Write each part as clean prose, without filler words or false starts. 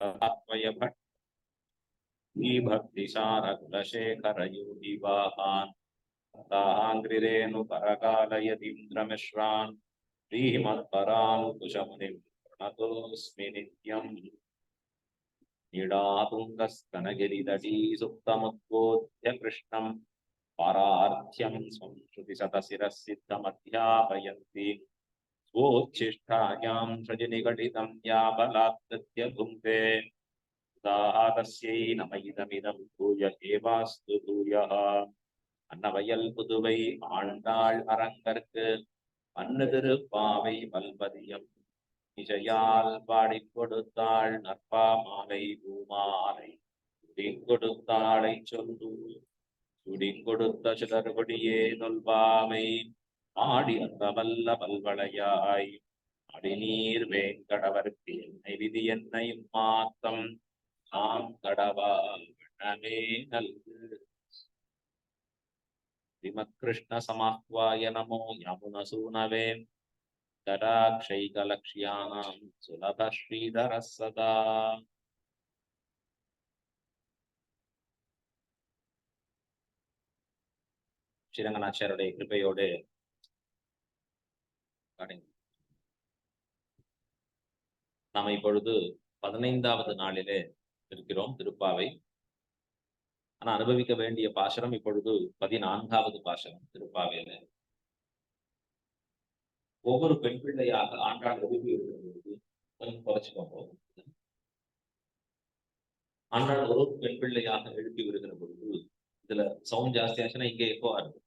भक्तिसारकुलशेखरयोगिवाहान् ताङ्घ्रिरेणुपरकालयतीन्द्रमिश्रान् श्रीमत्पराङ्कुशमुनिं प्रणतोऽस्मि नित्यम्। नीडातुङ्गस्तनगिरितटी सुप्तमुद्बोध्य कृष्णम् पारार्थ्यं संश्रुतिशतशिरः सिद्धमध्यापयन्ति स्वोच्छिष्टायां सृजनिघटितं या बलात्कृत्य भुङ्क्ते तस्यै नम इदमिदं भूय एवास्तु भूयः। அன்னவயல் புதுவை ஆண்டாள் அரங்கற்கு மன்னு திருப்பாவை வல்பதியம் இசையால் பாடிக் கொடுத்தாள் நற்பா மாலை பூமாலை சுடிக் கொடுத்தாளை சொல்லு சுடிக் கொடுத்த சுடர்கொடியே நொல்பாவை ஆடி அந்த வல்ல பல்வளையாய் அடிநீர் வேங்கடவர்க்கு என்னை விதி என்னையும் மாத்தம் நாம் கடவா வண்ணமே நல்கு। श्रीमत्कृष्ण समाह्वाय नमो यमुनसूनवे तडाक्षैकलक्ष्याणां सुलभ श्रीधरः सदा। ஸ்ரீரங்கநாச்சியாருடைய கிருபையோடு நாம் இப்பொழுது 15வது நாளிலே இருக்கிறோம் திருப்பாவை. ஆனா அனுபவிக்க வேண்டிய பாசனம் இப்பொழுது 14வது பாசனம் திருப்பாவையில. ஒவ்வொரு பெண் பிள்ளையாக ஆண்டாள் எழுப்பி இருக்கிறது கொஞ்சம் குறைச்சுக்கோங்க. ஆண்டாள் ஒரு பெண் பிள்ளையாக எழுப்பி வருகிற பொழுது இதுல சவுண்ட் ஜாஸ்தி ஆச்சுன்னா இங்கே எக்கோ ஆகுது.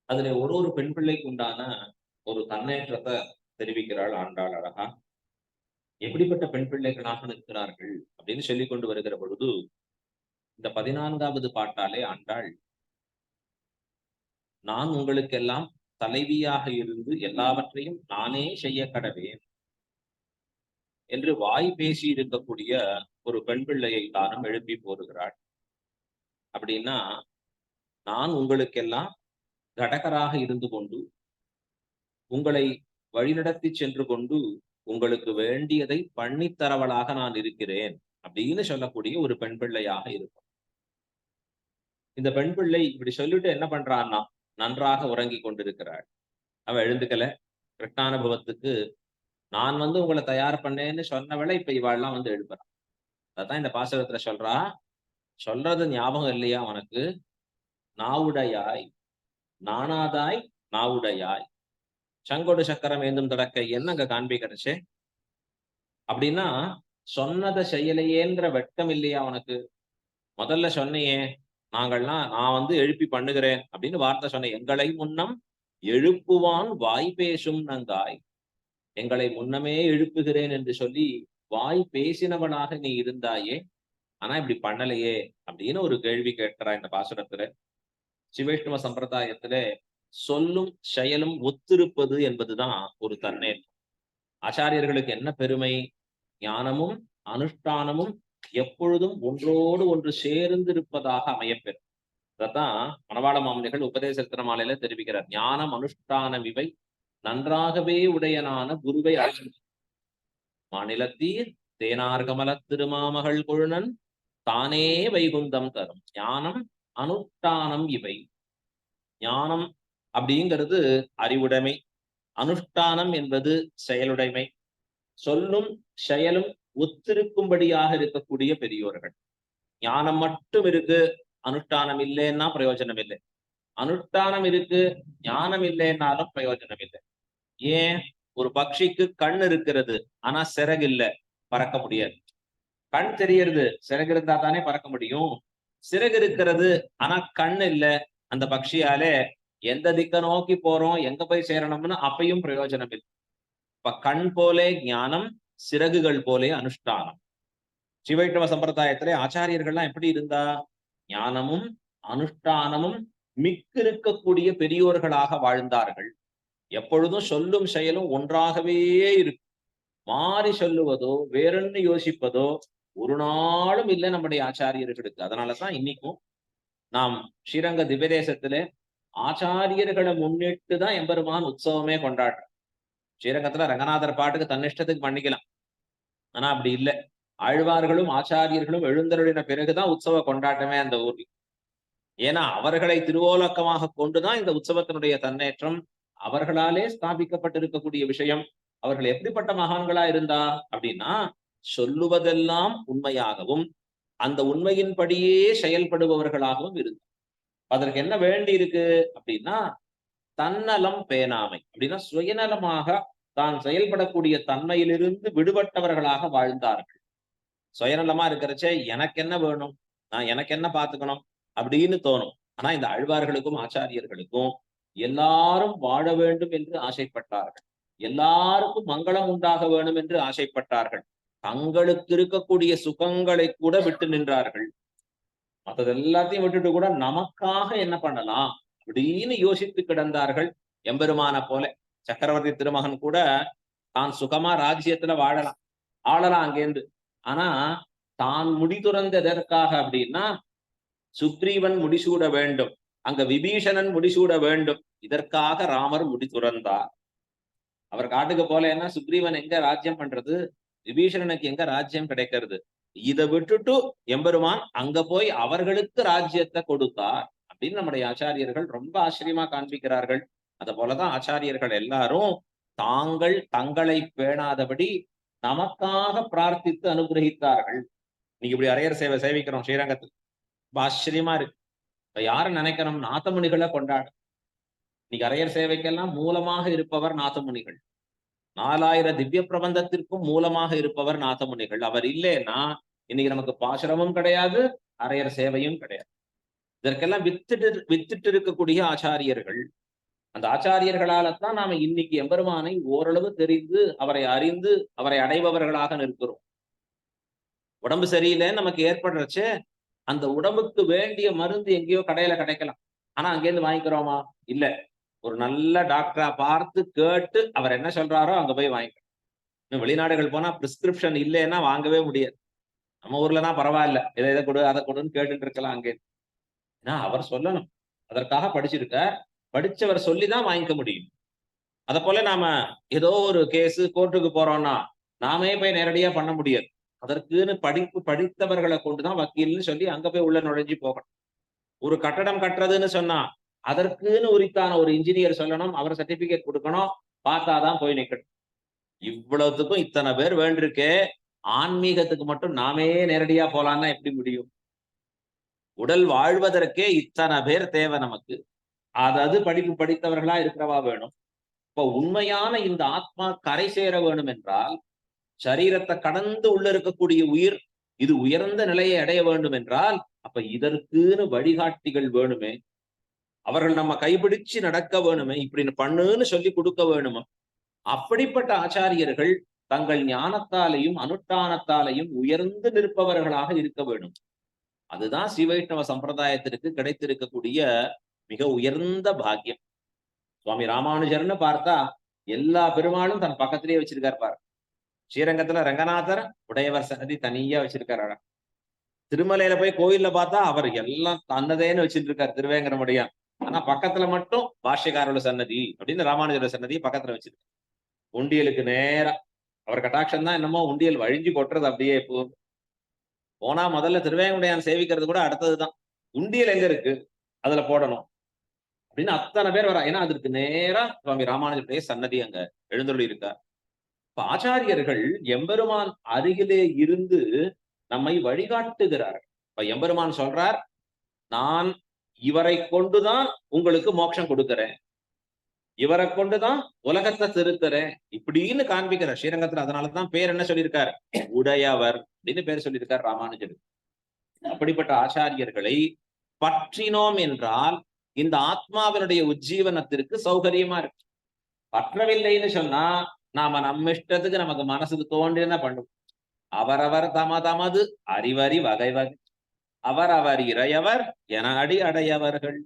அதுல ஒரு பெண் பிள்ளைக்கு உண்டான ஒரு தன்னேற்றத்தை தெரிவிக்கிறாள் ஆண்டாள் அழகா. எப்படிப்பட்ட பெண் பிள்ளைகளாக இருக்கிறார்கள் அப்படின்னு சொல்லிக் கொண்டு வருகிற பொழுது இந்த 14வது பாட்டாலே ஆண்டாள் நான் உங்களுக்கெல்லாம் தலைவியாக இருந்து எல்லாவற்றையும் நானே செய்ய கடவேன் என்று வாய் பேசி இருக்கக்கூடிய ஒரு பெண் பிள்ளையை தானும் எழுப்பி போடுகிறாள். அப்படின்னா நான் உங்களுக்கெல்லாம் கடகராக இருந்து கொண்டு உங்களை வழிநடத்தி சென்று கொண்டு உங்களுக்கு வேண்டியதை பண்ணித்தரவளாக நான் இருக்கிறேன் அப்படின்னு சொல்லக்கூடிய ஒரு பெண் பிள்ளையாக இருக்கும். இந்த பெண் பிள்ளை இப்படி சொல்லிட்டு என்ன பண்றான்னா நன்றாக உறங்கி கொண்டிருக்கிறாள். அவ எழுந்துக்கல. கிருஷ்ணானுபவத்துக்கு நான் உங்களை தயார் பண்ணேன்னு சொன்னவளை இப்ப இவாள்லாம் எழுப்புறான். அதான் இந்த பாசகத்துல சொல்றா. சொல்றது ஞாபகம் இல்லையா உனக்கு? நாவுடையாய் நானாதாய் நாவுடையாய் சங்கொடு சக்கரம் ஏந்தும் தொடக்க என்னங்க காண்பிக்கிறச்சே அப்படின்னா சொன்னதை செய்யலையேன்ற வெட்கம் இல்லையா உனக்கு? முதல்ல சொன்னையே நான் எழுப்பி பண்ணுகிறேன் அப்படின்னு வார்த்தை சொன்ன. எங்களை முன்னம் எழுப்புவான் வாய் பேசும் நங்காய். எங்களை முன்னமே எழுப்புகிறேன் என்று சொல்லி வாய் பேசினவனாக நீ இருந்தாயே, ஆனா இப்படி பண்ணலையே அப்படின்னு ஒரு கேள்வி கேட்கிறா இந்த பாசுரத்துல. சிவைஷ்ணவ சம்பிரதாயத்துல சொல்லும் செயலும் ஒத்திருப்பது என்பதுதான் ஒரு தன்னேற்றம். ஆச்சாரியர்களுக்கு என்ன பெருமை? ஞானமும் அனுஷ்டானமும் எப்பொழுதும் ஒன்றோடு ஒன்று சேர்ந்திருப்பதாக அமையப்பெறும். அதான் மணவாள மாமுனிகள் உபதேச திருமாலையில தெரிவிக்கிறார். ஞானம் அனுஷ்டானம் இவை நன்றாகவே உடையனான குருவை மாநிலத்தீர் தேனார் கமல திருமாமகள் கொழுனன் தானே வைகுந்தம் தரும். ஞானம் அனுஷ்டானம் இவை. ஞானம் அப்படிங்கிறது அறிவுடைமை, அனுஷ்டானம் என்பது செயலுடைமை. சொல்லும் செயலும் ஒத்திருக்கும்படியாக இருக்கக்கூடிய பெரியோர்கள். ஞானம் மட்டும் இருக்கு, அனுஷ்டானம் இல்லைன்னா பிரயோஜனம் இல்லை. அனுஷ்டானம் இருக்கு, ஞானம் இல்லைன்னாலும் பிரயோஜனம் இல்லை. ஏன்? ஒரு பட்சிக்கு கண் இருக்கிறது, ஆனா சிறகு இல்லை, பறக்க முடியாது. கண் தெரியறது, சிறகு இருந்தா தானே பறக்க முடியும். சிறகு இருக்கிறது, ஆனா கண் இல்லை, அந்த பட்சியாலே எந்த திக்க நோக்கி போறோம், எங்க போய் சேரணும்னு அப்பையும் பிரயோஜனம் இல்லை. இப்ப கண் போலே ஞானம், சிறகுகள் போலே அனுஷ்டானம். சிவைஷ்ணவ சம்பிரதாயத்திலே ஆச்சாரியர்கள்லாம் எப்படி இருந்தா ஞானமும் அனுஷ்டானமும் மிக்க இருக்கக்கூடிய பெரியோர்களாக வாழ்ந்தார்கள். எப்பொழுதும் சொல்லும் செயலும் ஒன்றாகவே இருக்கு. மாறி சொல்லுவதோ வேறொன்னு யோசிப்பதோ ஒரு நாளும் இல்லை நம்முடைய ஆச்சாரியர்களுக்கு. அதனாலதான் இன்னைக்கும் நாம் ஸ்ரீரங்க திவ்யதேசத்திலே ஆச்சாரியர்களை முன்னிட்டு தான் எம்பெருமான் உற்சவமே கொண்டாடுறோம். ஸ்ரீரங்கத்துல ரங்கநாதர் பாட்டுக்கு தன்னிஷ்டத்துக்கு பண்ணிக்கலாம். ஆனா அப்படி இல்லை. ஆழ்வார்களும் ஆச்சாரியர்களும் எழுந்தருளின பிறகுதான் உற்சவ கொண்டாட்டமே அந்த ஊர்ல. ஏன்னா அவர்களை திருவோலக்கமாக கொண்டுதான் இந்த உற்சவத்தினுடைய தன்னேற்றம். அவர்களாலே ஸ்தாபிக்கப்பட்டிருக்கக்கூடிய விஷயம். அவர்கள் எப்படிப்பட்ட மகான்களா இருந்தா அப்படின்னா, சொல்லுவதெல்லாம் உண்மையாகவும் அந்த உண்மையின்படியே செயல்படுபவர்களாகவும் இருந்தார். அதற்கு என்ன வேண்டி இருக்கு அப்படின்னா, தன்னலம் பேணாமை அப்படின்னா சுயநலமாக தான் செயல்படக்கூடிய தன்மையிலிருந்து விடுபட்டவர்களாக வாழ்ந்தார்கள். சுயநலமா இருக்கிறச்சே எனக்கு என்ன வேணும், நான் எனக்கு என்ன பார்த்துக்கணும் அப்படின்னு தோணும். ஆனா இந்த ஆழ்வார்களுக்கும் ஆச்சாரியர்களுக்கும் எல்லாரும் வாழ வேண்டும் என்று ஆசைப்பட்டார்கள். எல்லாருக்கும் மங்களம் உண்டாக வேண்டும் என்று ஆசைப்பட்டார்கள். தங்களுக்கு இருக்கக்கூடிய சுகங்களை கூட விட்டு நின்றார்கள். மற்றது எல்லாத்தையும் விட்டுட்டு கூட நமக்காக என்ன பண்ணலாம் அப்படின்னு யோசித்து கிடந்தார்கள். எம்பெருமான போல சக்கரவர்த்தி திருமகன் கூட தான் சுகமா ராஜ்யத்துல வாழலாம், ஆளலாம் அங்கேருந்து. ஆனா தான் முடி துறந்த எதற்காக அப்படின்னா, சுக்ரீவன் முடிசூட வேண்டும், அங்க விபீஷணன் முடிசூட வேண்டும், இதற்காக ராமர் முடி துறந்தார். அவர் காட்டுக்கு போலன்னா சுக்ரீவன் எங்க ராஜ்யம் பண்றது, விபீஷணனுக்கு எங்க ராஜ்யம் கிடைக்கிறது? இதை விட்டுட்டு எம்பெருமான் அங்க போய் அவர்களுக்கு ராஜ்யத்தை கொடுத்தார் அப்படின்னு நம்முடைய ஆச்சாரியர்கள் ரொம்ப ஆச்சரியமா காண்பிக்கிறார்கள். அத போலதான் ஆச்சாரியர்கள் எல்லாரும் தாங்கள் தங்களை பேணாதபடி நமக்காக பிரார்த்தித்து அனுகிரகித்தார்கள். நீங்க இப்படி அரையர் சேவை சேவிக்கிறோம் ஸ்ரீரங்கத்தில், ஆச்சரியமா இருக்கு. இப்ப யாரு நினைக்கணும், நாதமுனிகளை கொண்டாடு. இன்னைக்கு அரையர் சேவைக்கெல்லாம் மூலமாக இருப்பவர் நாதமுனிகள். 4000 திவ்ய பிரபந்தத்திற்கும் மூலமாக இருப்பவர் நாதமுனிகள். அவர் இல்லைன்னா இன்னைக்கு நமக்கு பாசுரமும் கிடையாது, அரையர் சேவையும் கிடையாது. இதற்கெல்லாம் வித்துட்டு இருக்கக்கூடிய ஆச்சாரியர்கள். அந்த ஆச்சாரியர்களால்தான் நாம இன்னைக்கு எம்பெருமானை ஓரளவு தெரிந்து அவரை அறிந்து அவரை அடைபவர்களாக நிற்கிறோம். உடம்பு சரியில்லைன்னு நமக்கு ஏற்படுறச்சே அந்த உடம்புக்கு வேண்டிய மருந்து எங்கேயோ கடையில கிடைக்கலாம். ஆனா அங்கேருந்து வாங்கிக்கிறோமா? இல்ல. ஒரு நல்ல டாக்டரா பார்த்து கேட்டு அவர் என்ன சொல்றாரோ அங்க போய் வாங்கிக்கணும். வெளிநாடுகள் போனா பிரிஸ்கிரிப்ஷன் இல்லைன்னா வாங்கவே முடியாது. நம்ம ஊர்லனா பரவாயில்ல, இதை கொடு அதை கொடுன்னு கேட்டுட்டு இருக்கலாம் அங்கே. ஏன்னா அவர் சொல்லணும், அதற்காக படிச்சிருக்க, படிச்சவர் சொல்லிதான் வாங்கிக்க முடியும். அத போல நாம ஏதோ ஒரு கேஸ் கோர்ட்டுக்கு போறோம்னா நாமே போய் நேரடியா பண்ண முடியாது. அதற்குன்னு படித்தவர்களை கொண்டுதான் வக்கீல்னு சொல்லி அங்க போய் உள்ள நுழைஞ்சு போகணும். ஒரு கட்டடம் கட்டுறதுன்னு சொன்னா அதற்குன்னு உரித்தான ஒரு இன்ஜினியர் சொல்லணும், அவர் சர்டிபிகேட் கொடுக்கணும், பார்த்தாதான் போய் நிக்கணும். இவ்வளவுத்துக்கும் இத்தனை பேர் வேண்டிருக்கே, ஆன்மீகத்துக்கு மட்டும் நாமே நேரடியா போலான்னா எப்படி முடியும்? உடல் வாழ்வதற்கே இத்தனை பேர் தேவை நமக்கு. அதாவது படிப்பு படித்தவர்களா இருக்கிறவா வேணும். இப்ப உண்மையான இந்த ஆத்மா கரை சேர வேணும் என்றால், சரீரத்தை கடந்து உள்ள இருக்கக்கூடிய உயிர் இது உயர்ந்த நிலையை அடைய வேண்டும் என்றால், அப்ப இதற்குன்னு வழிகாட்டிகள் வேணுமே. அவர்கள் நம்ம கைபிடிச்சு நடக்க வேணுமே, இப்படின்னு பண்ணுன்னு சொல்லி கொடுக்க வேணுமா. அப்படிப்பட்ட ஆச்சாரியர்கள் தங்கள் ஞானத்தாலையும் அனுஷ்டானத்தாலையும் உயர்ந்து நிற்பவர்களாக இருக்க வேண்டும். அதுதான் ஸ்ரீவைஷ்ணவ சம்பிரதாயத்திற்கு கிடைத்திருக்கக்கூடிய மிக உயர்ந்த பாக்கியம். சுவாமி ராமானுஜர்னு பார்த்தா எல்லா பெருமாளும் தன் பக்கத்திலேயே வச்சிருக்காரு பாரு. ஸ்ரீரங்கத்துல ரங்கநாதர் உடையவர் சன்னதி தனியா வச்சிருக்காரு. திருமலையில போய் கோயில்ல பார்த்தா அவர் எல்லாம் தன்னதேன்னு வச்சிட்டு இருக்காரு திருவேங்கரமுடையான். ஆனா பக்கத்துல மட்டும் பாஷ்யக்காரோட சன்னதி அப்படின்னு ராமானுஜரோட சன்னதியை பக்கத்துல வச்சிருக்காரு. உண்டியலுக்கு நேரா அவர் கட்டாட்சம் தான் என்னமோ உண்டியல் வழிஞ்சு கொட்டுறது அப்படியே. போனா முதல்ல திருவேங்கடையான் சேவிக்கிறது கூட அடுத்ததுதான். உண்டியல் எங்க இருக்கு, அதுல போடணும் அப்படின்னு அத்தனை பேர் வரா. ஏன்னா அதற்கு நேரா சுவாமி ராமானுஜருடைய சன்னதி அங்க எழுந்தருளி இருக்கார். இப்ப ஆச்சாரியர்கள் எம்பெருமான் அருகிலே இருந்து நம்மை வழிகாட்டுகிறார்கள். இப்ப எம்பெருமான் சொல்றார், நான் இவரை கொண்டுதான் உங்களுக்கு மோட்சம் கொடுக்கிறேன், இவரை கொண்டுதான் உலகத்தை திருத்துறேன் இப்படின்னு காண்பிக்கிற ஸ்ரீரங்கத்துல. அதனாலதான் பேர் என்ன சொல்லியிருக்காரு, உடையவர் அப்படின்னு பேர் சொல்லியிருக்கார் ராமானுஜர். அப்படிப்பட்ட ஆச்சாரியர்களை பற்றினோம் என்றால் இந்த ஆத்மாவினுடைய உஜ்ஜீவனத்திற்கு சௌகரியமா இருக்கு. பற்றவில்லைன்னு சொன்னா நாம நம்ம இஷ்டத்துக்கு நமக்கு மனசுக்கு தோன்றின பண்ணுவோம். அவரவர் தமது அறிவறி வகை வகை அவரவர் இறையவர் என அடி அடையவர்கள்.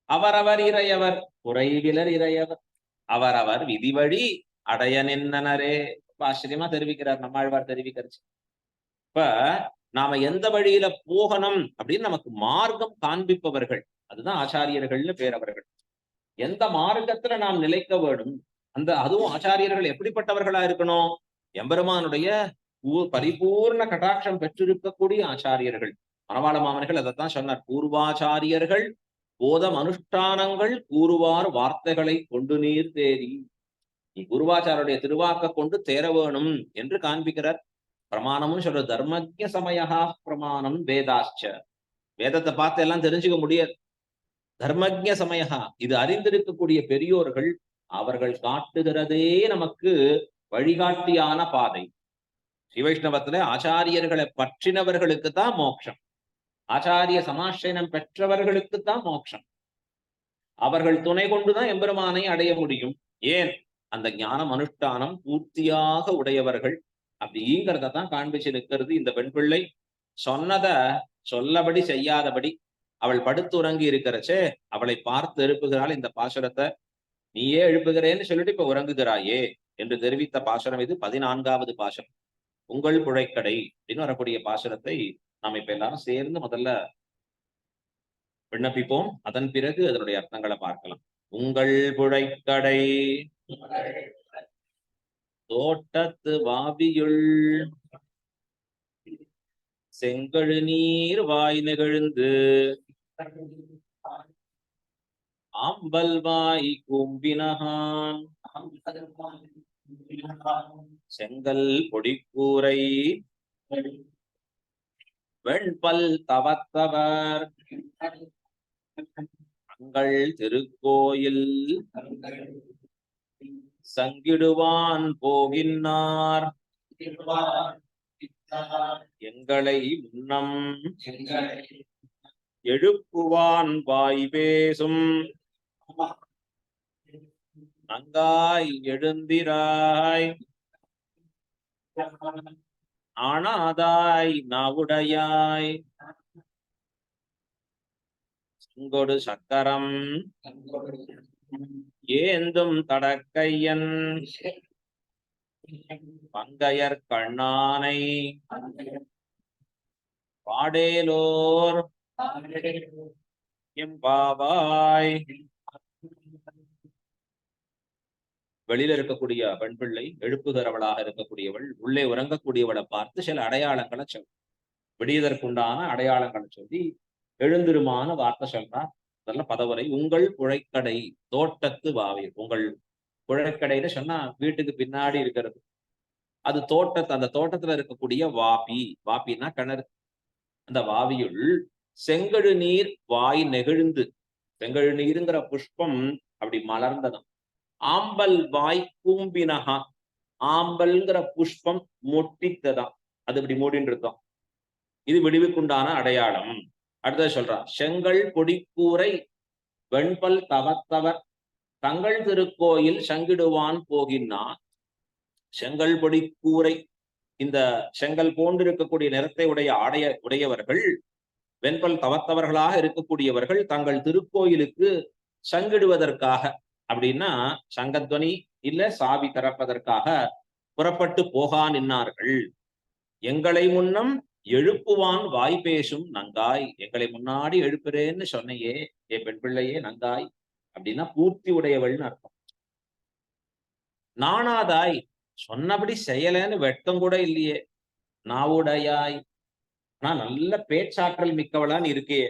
அவரவர் இறையவர் குறைவிலர் இறையவர் அவரவர் விதிவழி அடைய நின்னனரே. ஆச்சரியமா தெரிவிக்கிறார் நம்மாழ்வார் தெரிவிக்கிறது. இப்ப நாம எந்த வழியில போகணும் அப்படின்னு நமக்கு மார்க்கம் காண்பிப்பவர்கள், அதுதான் ஆச்சாரியர்கள்னு பேர். அவர்கள் எந்த மார்க்கத்துல நாம் நிலைக்க வேண்டும், அதுவும் ஆச்சாரியர்கள் எப்படிப்பட்டவர்களா இருக்கணும்? எம்பெருமானுடைய பரிபூர்ண கடாட்சம் பெற்றிருக்கக்கூடிய ஆச்சாரியர்கள். மணவாள மாமனிகள் அதைத்தான் சொன்னார். பூர்வாச்சாரியர்கள் போதம் அனுஷ்டானங்கள் கூறுவார் வார்த்தைகளை கொண்டு நீர் தேறி. நீ குருவாச்சாருடைய திருவாக்க கொண்டு தேர வேணும் என்று காண்பிக்கிறார். பிரமாணம்னு சொல்ற தர்மஜ சமயா பிரமாணம் வேதாச்ச. வேதத்தை பார்த்து எல்லாம் தெரிஞ்சுக்க முடியாது. தர்மஜ சமயா, இது அறிந்திருக்கக்கூடிய பெரியோர்கள் அவர்கள் காட்டுகிறதே நமக்கு வழிகாட்டியான பாதை. ஸ்ரீவைஷ்ணவத்துல ஆச்சாரியர்களை பற்றினவர்களுக்கு தான் மோட்சம். ஆச்சாரிய சமாசயனம் பெற்றவர்களுக்கு தான் மோட்சம். அவர்கள் துணை கொண்டுதான் எம்பெருமானை அடைய முடியும். ஏன்? அந்த ஞானம் அனுஷ்டானம் பூர்த்தியாக உடையவர்கள். அப்படிங்கிறத தான் காண்பிச்சிருக்கிறது இந்த பெண் பிள்ளை. சொன்னத சொல்லபடி செய்யாதபடி அவள் படுத்துறங்கி இருக்கிறச்சே அவளை பார்த்து எழுப்புகிறாள் இந்த பாசுரத்தை. நீயே எழுப்புகிறேன்னு சொல்லிட்டு இப்ப உறங்குகிறாயே என்று தெரிவித்த பாசுரம் இது 14வது பாசுரம். உங்கள் புழைக்கடை அப்படின்னு வரக்கூடிய பாசுரத்தை நாம் இப்ப எல்லாரும் சேர்ந்து முதல்ல விண்ணப்பிப்போம். அதன் பிறகு அதனுடைய அர்த்தங்களை பார்க்கலாம். உங்கள் புழைக்கடை தோட்டத்து வாவியுள் செங்கழு நீர் வாய் நெகிழ்ந்து ஆம்பல் வாய் கூம்பினகான் செங்கல் பொடிக்கூரை வெண்பல் தவத்தவர் தங்கள் திருக்கோயில் சங்கிடுவான் போகின்னார் எங்களை முன்னம் எழுப்புவான் வாய் பேசும் நங்காய் எழுந்திராய் ஆனாதாய் நாவுடையாய் செங்கொடு சக்கரம் ஏந்தும் தடக்கையன் பங்கையர் கண்ணானை பாடேலோர் எம்பாவாய். வெளியில இருக்கக்கூடிய பெண் பிள்ளை எழுப்புகிறவளாக இருக்கக்கூடியவள் உள்ளே உறங்கக்கூடியவளை பார்த்து சில அடையாளங்களை சொல், விடியதற்குண்டான அடையாளங்களை சொல்லி எழுந்திருமான வார்த்தை சொல்றார். அதெல்லாம் பதவரை. உங்கள் புழைக்கடை தோட்டத்து வாவி. உங்கள் புழைக்கடைன்னு சொன்னா வீட்டுக்கு பின்னாடி இருக்கிறது. அது அந்த தோட்டத்துல இருக்கக்கூடிய வாபி. வாபின்னா கிணறு. அந்த வாவியுள் செங்கழு நீர் வாய் நெகிழ்ந்து. செங்கழு நீருங்கிற புஷ்பம் அப்படி மலர்ந்ததும். ஆம்பல் வாய் கூம்பினகா. ஆம்பல்ங்கிற புஷ்பம் மொட்டித்ததான். அது இப்படி மூடின்னு இருக்கோம். இது விடுவிக்குண்டான அடையாளம். அடுத்தது சொல்றான். செங்கல் பொடிக்கூரை வெண்பல் தவத்தவர் தங்கள் திருக்கோயில் சங்கிடுவான் போகின்னான். செங்கல் பொடிக்கூரை, இந்த செங்கல் போன்று இருக்கக்கூடிய நிறத்தை உடையவர்கள், வெண்பல் தவத்தவர்களாக இருக்கக்கூடியவர்கள் தங்கள் திருக்கோயிலுக்கு சங்கிடுவதற்காக, அப்படின்னா சங்கத்வனி இல்ல சாவி திறப்பதற்காக புறப்பட்டு போகா நின்னார்கள். எங்களை முன்னம் எழுப்புவான் வாய் பேசும் நங்காய். எங்களை முன்னாடி எழுப்புறேன்னு சொன்னையே ஏ பெண் பிள்ளையே நங்காய் அப்படின்னா பூர்த்தி உடையவள்னு அர்த்தம். நானாதாய், சொன்னபடி செய்யலன்னு வெட்கம் கூட இல்லையே. நாவுடையாய், ஆனா நல்ல பேச்சாற்றல் மிக்கவளான் இருக்கே.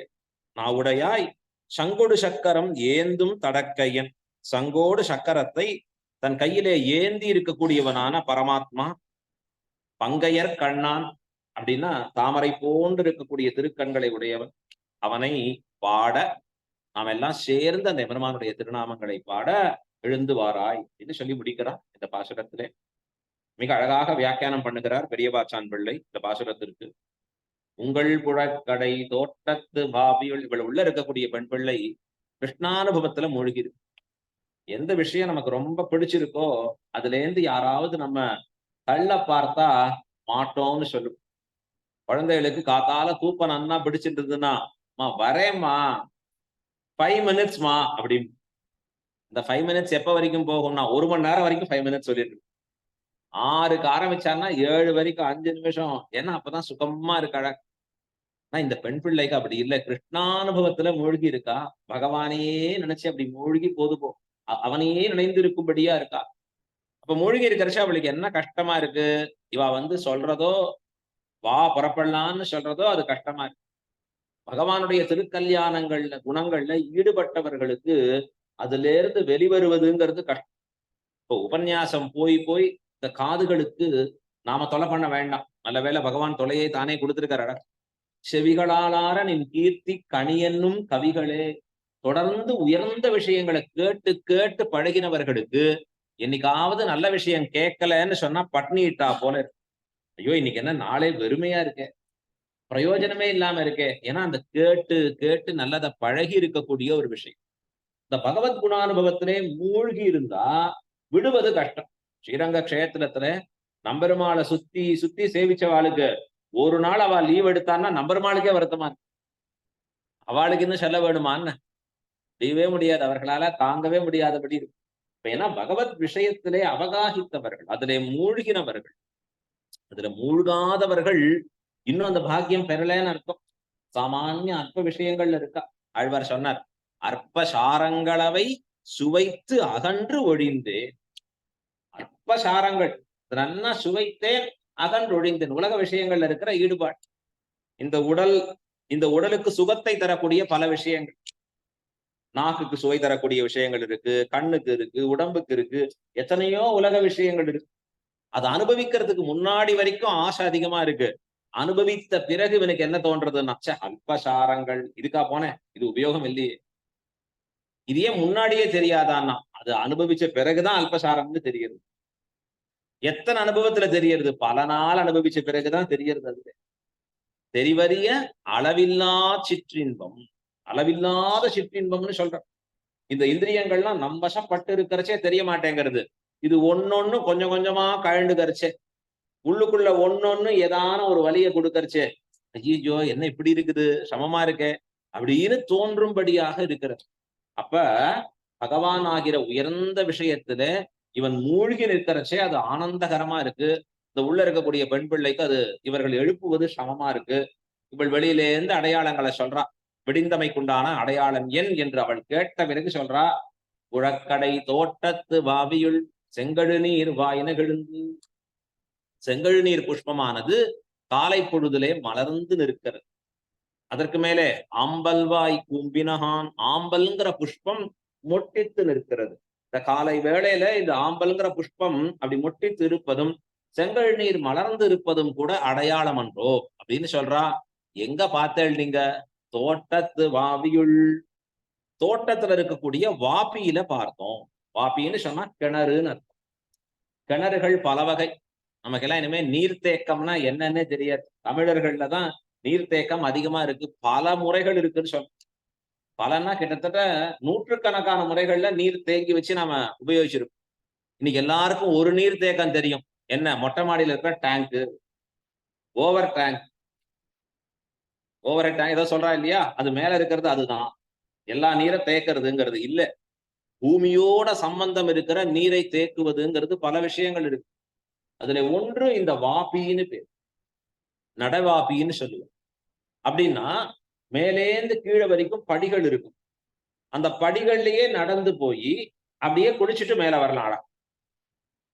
நாவுடையாய் சங்கொடு சக்கரம் ஏந்தும் தடக்கையன். சங்கோடு சக்கரத்தை தன் கையிலே ஏந்தி இருக்கக்கூடியவனான பரமாத்மா. பங்கையர் கண்ணான் அப்படின்னா தாமரை போன்று இருக்கக்கூடிய திருக்கண்களை உடையவன். அவனை பாட நாம் எல்லாம் சேர்ந்து அந்த பெருமானுடைய திருநாமங்களை பாட எழுந்து வாராய் என்று சொல்லி முடிக்கிறார் இந்த பாசுரத்திலே. மிக அழகாக வியாக்கியானம் பண்ணுகிறார் பெரியவாச்சான் பிள்ளை இந்த பாசுரத்திற்கு. உங்கள் புழக்கடை தோட்டத்து பாபியுள். இவள் உள்ள இருக்கக்கூடிய பெண் பிள்ளை கிருஷ்ணானுபவத்துல மூழ்கிருக்கு. எந்த விஷயம் நமக்கு ரொம்ப பிடிச்சிருக்கோ அதுல இருந்து யாராவது நம்ம தள்ள பார்த்தா மாட்டோம்னு சொல்லும். குழந்தைகளுக்கு காத்தால தூக்கம் நன்னா பிடிச்சிட்டு இருந்ததுன்னா, மா வரேம்மா 5 minutesமா அப்படின்னு. இந்த 5 minutes எப்ப வரைக்கும் போகும்னா 1 மணி நேரம் வரைக்கும் 5 minutes சொல்லிட்டு 6க்கு ஆரம்பிச்சாருன்னா 7 வரைக்கும் 5 நிமிஷம். ஏன்னா அப்பதான் சுகமா இருக்காழ. இந்த பெண் பிள்ளைக்கு அப்படி இல்லை. கிருஷ்ணானுபவத்துல மூழ்கி இருக்கா. பகவானையே நினைச்சு அப்படி மூழ்கி போது அவனையே நினைந்து இருக்கும்படியா இருக்கா. அப்ப மூழ்கி இருக்கிறச்ச அவளுக்கு என்ன கஷ்டமா இருக்கு? இவ சொல்றதோ, வா புறப்படலான்னு சொல்றதோ அது கஷ்டமா இருக்கு. பகவானுடைய திருக்கல்யாணங்கள்ல குணங்கள்ல ஈடுபட்டவர்களுக்கு அதுல இருந்து வெளிவருவதுங்கிறது கஷ்டம். இப்போ உபன்யாசம் போய் போய் இந்த காதுகளுக்கு நாம தொலை பண்ண வேண்டாம். நல்ல வேளை பகவான் தொலையை தானே கொடுத்திருக்கிறார். செவிகளாலார நின் கீர்த்தி கனியென்னும் கவிகளே. தொடர்ந்து உயர்ந்த விஷயங்களை கேட்டு கேட்டு பழகினவர்களுக்கு என்னைக்காவது நல்ல விஷயம் கேட்கலன்னு சொன்னா பட்னிட்டா போல இருக்கு. ஐயோ இன்னைக்கு என்ன நாளே வெறுமையா இருக்கே, பிரயோஜனமே இல்லாம இருக்கே. ஏன்னா அந்த கேட்டு கேட்டு நல்லதை பழகி இருக்கக்கூடிய ஒரு விஷயம். இந்த பகவத் குணானுபவத்திலே மூழ்கி இருந்தா விடுவது கஷ்டம். ஸ்ரீரங்க கஷேத்திரத்துல நம்பெருமாளை சுத்தி சுத்தி சேவிச்சவாளுக்கு ஒரு நாள் அவ லீவ் எடுத்தான்னா நம்பெருமாளுக்கே வருத்தமா இருக்கு. அவளுக்கு இன்னும் செல்ல வேணுமான்னு முடியவே முடியாது, அவர்களால தாங்கவே முடியாதபடி இருக்கு. ஏன்னா பகவத் விஷயத்திலே அவகாசித்தவர்கள், அதிலே மூழ்கினவர்கள், அதுல மூழ்காதவர்கள் இன்னும் அந்த பாக்கியம் பெறலன்னு அர்த்தம். சாமானிய அற்ப விஷயங்கள்ல இருக்கா. ஆழ்வார் சொன்னார், அற்ப சாரங்களவை சுவைத்து அகன்று ஒழிந்து. அற்ப சாரங்கள் நன்னா சுவைத்தேன் அகன்று ஒழிந்தேன். உலக விஷயங்கள்ல இருக்கிற ஈடுபாடு, இந்த உடல், இந்த உடலுக்கு சுகத்தை தரக்கூடிய பல விஷயங்கள், நாக்குக்கு சுவை தரக்கூடிய விஷயங்கள் இருக்கு, கண்ணுக்கு இருக்கு, உடம்புக்கு இருக்கு, எத்தனையோ உலக விஷயங்கள் இருக்கு. அதை அனுபவிக்கிறதுக்கு முன்னாடி வரைக்கும் ஆசை அதிகமா இருக்கு. அனுபவித்த பிறகு இவனுக்கு என்ன தோன்றதுன்னா, அல்பசாரங்கள் இதுக்கா போனேன், இது உபயோகம் இல்லையே. இது ஏன் முன்னாடியே தெரியாதான்னா, அது அனுபவிச்ச பிறகுதான் அல்பசாரம்னு தெரியுது. எத்தனை அனுபவத்துல தெரியறது? பல நாள் அனுபவிச்ச பிறகுதான் தெரியறது. அது தெரிவறிய அளவில்லா சிற்றின்பம், அளவில்லாத சிற்றின்பம்னு சொல்றேன். இந்த இந்திரியங்கள்லாம் நம் வசப்பட்டு இருக்கிறச்சே தெரிய மாட்டேங்கிறது. இது ஒன்னொன்னு கொஞ்சம் கொஞ்சமா கழண்டு கரைச்சே, உள்ளுக்குள்ள ஒன்னொன்னு ஏதான ஒரு வலியை கொடுக்கறச்சே, ஐயோ என்ன இப்படி இருக்குது, சமமா இருக்கே அப்படின்னு தோன்றும்படியாக இருக்கிறது. அப்ப பகவான் ஆகிற உயர்ந்த விஷயத்துல இவன் மூழ்கி நிற்கிறச்சே அது ஆனந்தகரமா இருக்கு. இந்த உள்ள இருக்கக்கூடிய பெண் பிள்ளைக்கு அது இவர்கள் எழுப்புவது சமமா இருக்கு. இவள் வெளியில இருந்து அடையாளங்களை சொல்றா. விடிந்தமைக்குண்டான அடையாளம் என் என்று அவள் கேட்ட பிறகு சொல்றா, உழக்கடை தோட்டத்து வாவியுள் செங்கழு நீர் வாயின கெழுந்து. செங்கழு நீர் புஷ்பமானது காலை பொழுதிலே மலர்ந்து நிற்கிறது. அதற்கு மேலே ஆம்பல்வாய் கூம்பினகான், ஆம்பல்ங்கிற புஷ்பம் மொட்டித்து நிற்கிறது. இந்த காலை வேளையில இந்த ஆம்பல்ங்கிற புஷ்பம் அப்படி மொட்டித்து இருப்பதும் செங்கல் நீர் மலர்ந்து இருப்பதும் கூட அடையாளம் அன்றோ அப்படின்னு சொல்றா. எங்க பார்த்தேள் நீங்க? தோட்டத்து வாவியுள், தோட்டத்துல இருக்கக்கூடிய வாப்பியில பார்த்தோம். வாப்பின்னு சொன்னா கிணறுன்னு அர்த்தம். கிணறுகள் பல வகை. நமக்கெல்லாம் இனிமே நீர்த்தேக்கம்னா என்னன்னே தெரியாது. தமிழர்கள்ல தான் நீர்த்தேக்கம் அதிகமா இருக்கு, பல முறைகள் இருக்குன்னு சொல்ல. பலன்னா கிட்டத்தட்ட நூற்றுக்கணக்கான முறைகள்ல நீர் தேங்கி வச்சு நாம உபயோகிச்சிருக்கோம். இன்னைக்கு எல்லாருக்கும் ஒரு நீர் தேக்கம் தெரியும். என்ன? மொட்டை மாடியில இருக்கிற tank, over tank. Over tank ஏதோ சொல்றா இல்லையா, அது மேல இருக்கிறது அதுதான் எல்லா நீரை தேக்கிறதுங்கிறது இல்ல. பூமியோட சம்பந்தம் இருக்கிற நீரை தேக்குவதுங்கிறது பல விஷயங்கள் இருக்கு. அதுல ஒன்று இந்த வாப்பின்னு பேர், நடவாப்பின்னு சொல்லுவோம். அப்படின்னா மேலேந்து கீழே வரைக்கும் படிகள் இருக்கும். அந்த படிகள்லயே நடந்து போய் அப்படியே குடிச்சிட்டு மேல வரலாம்.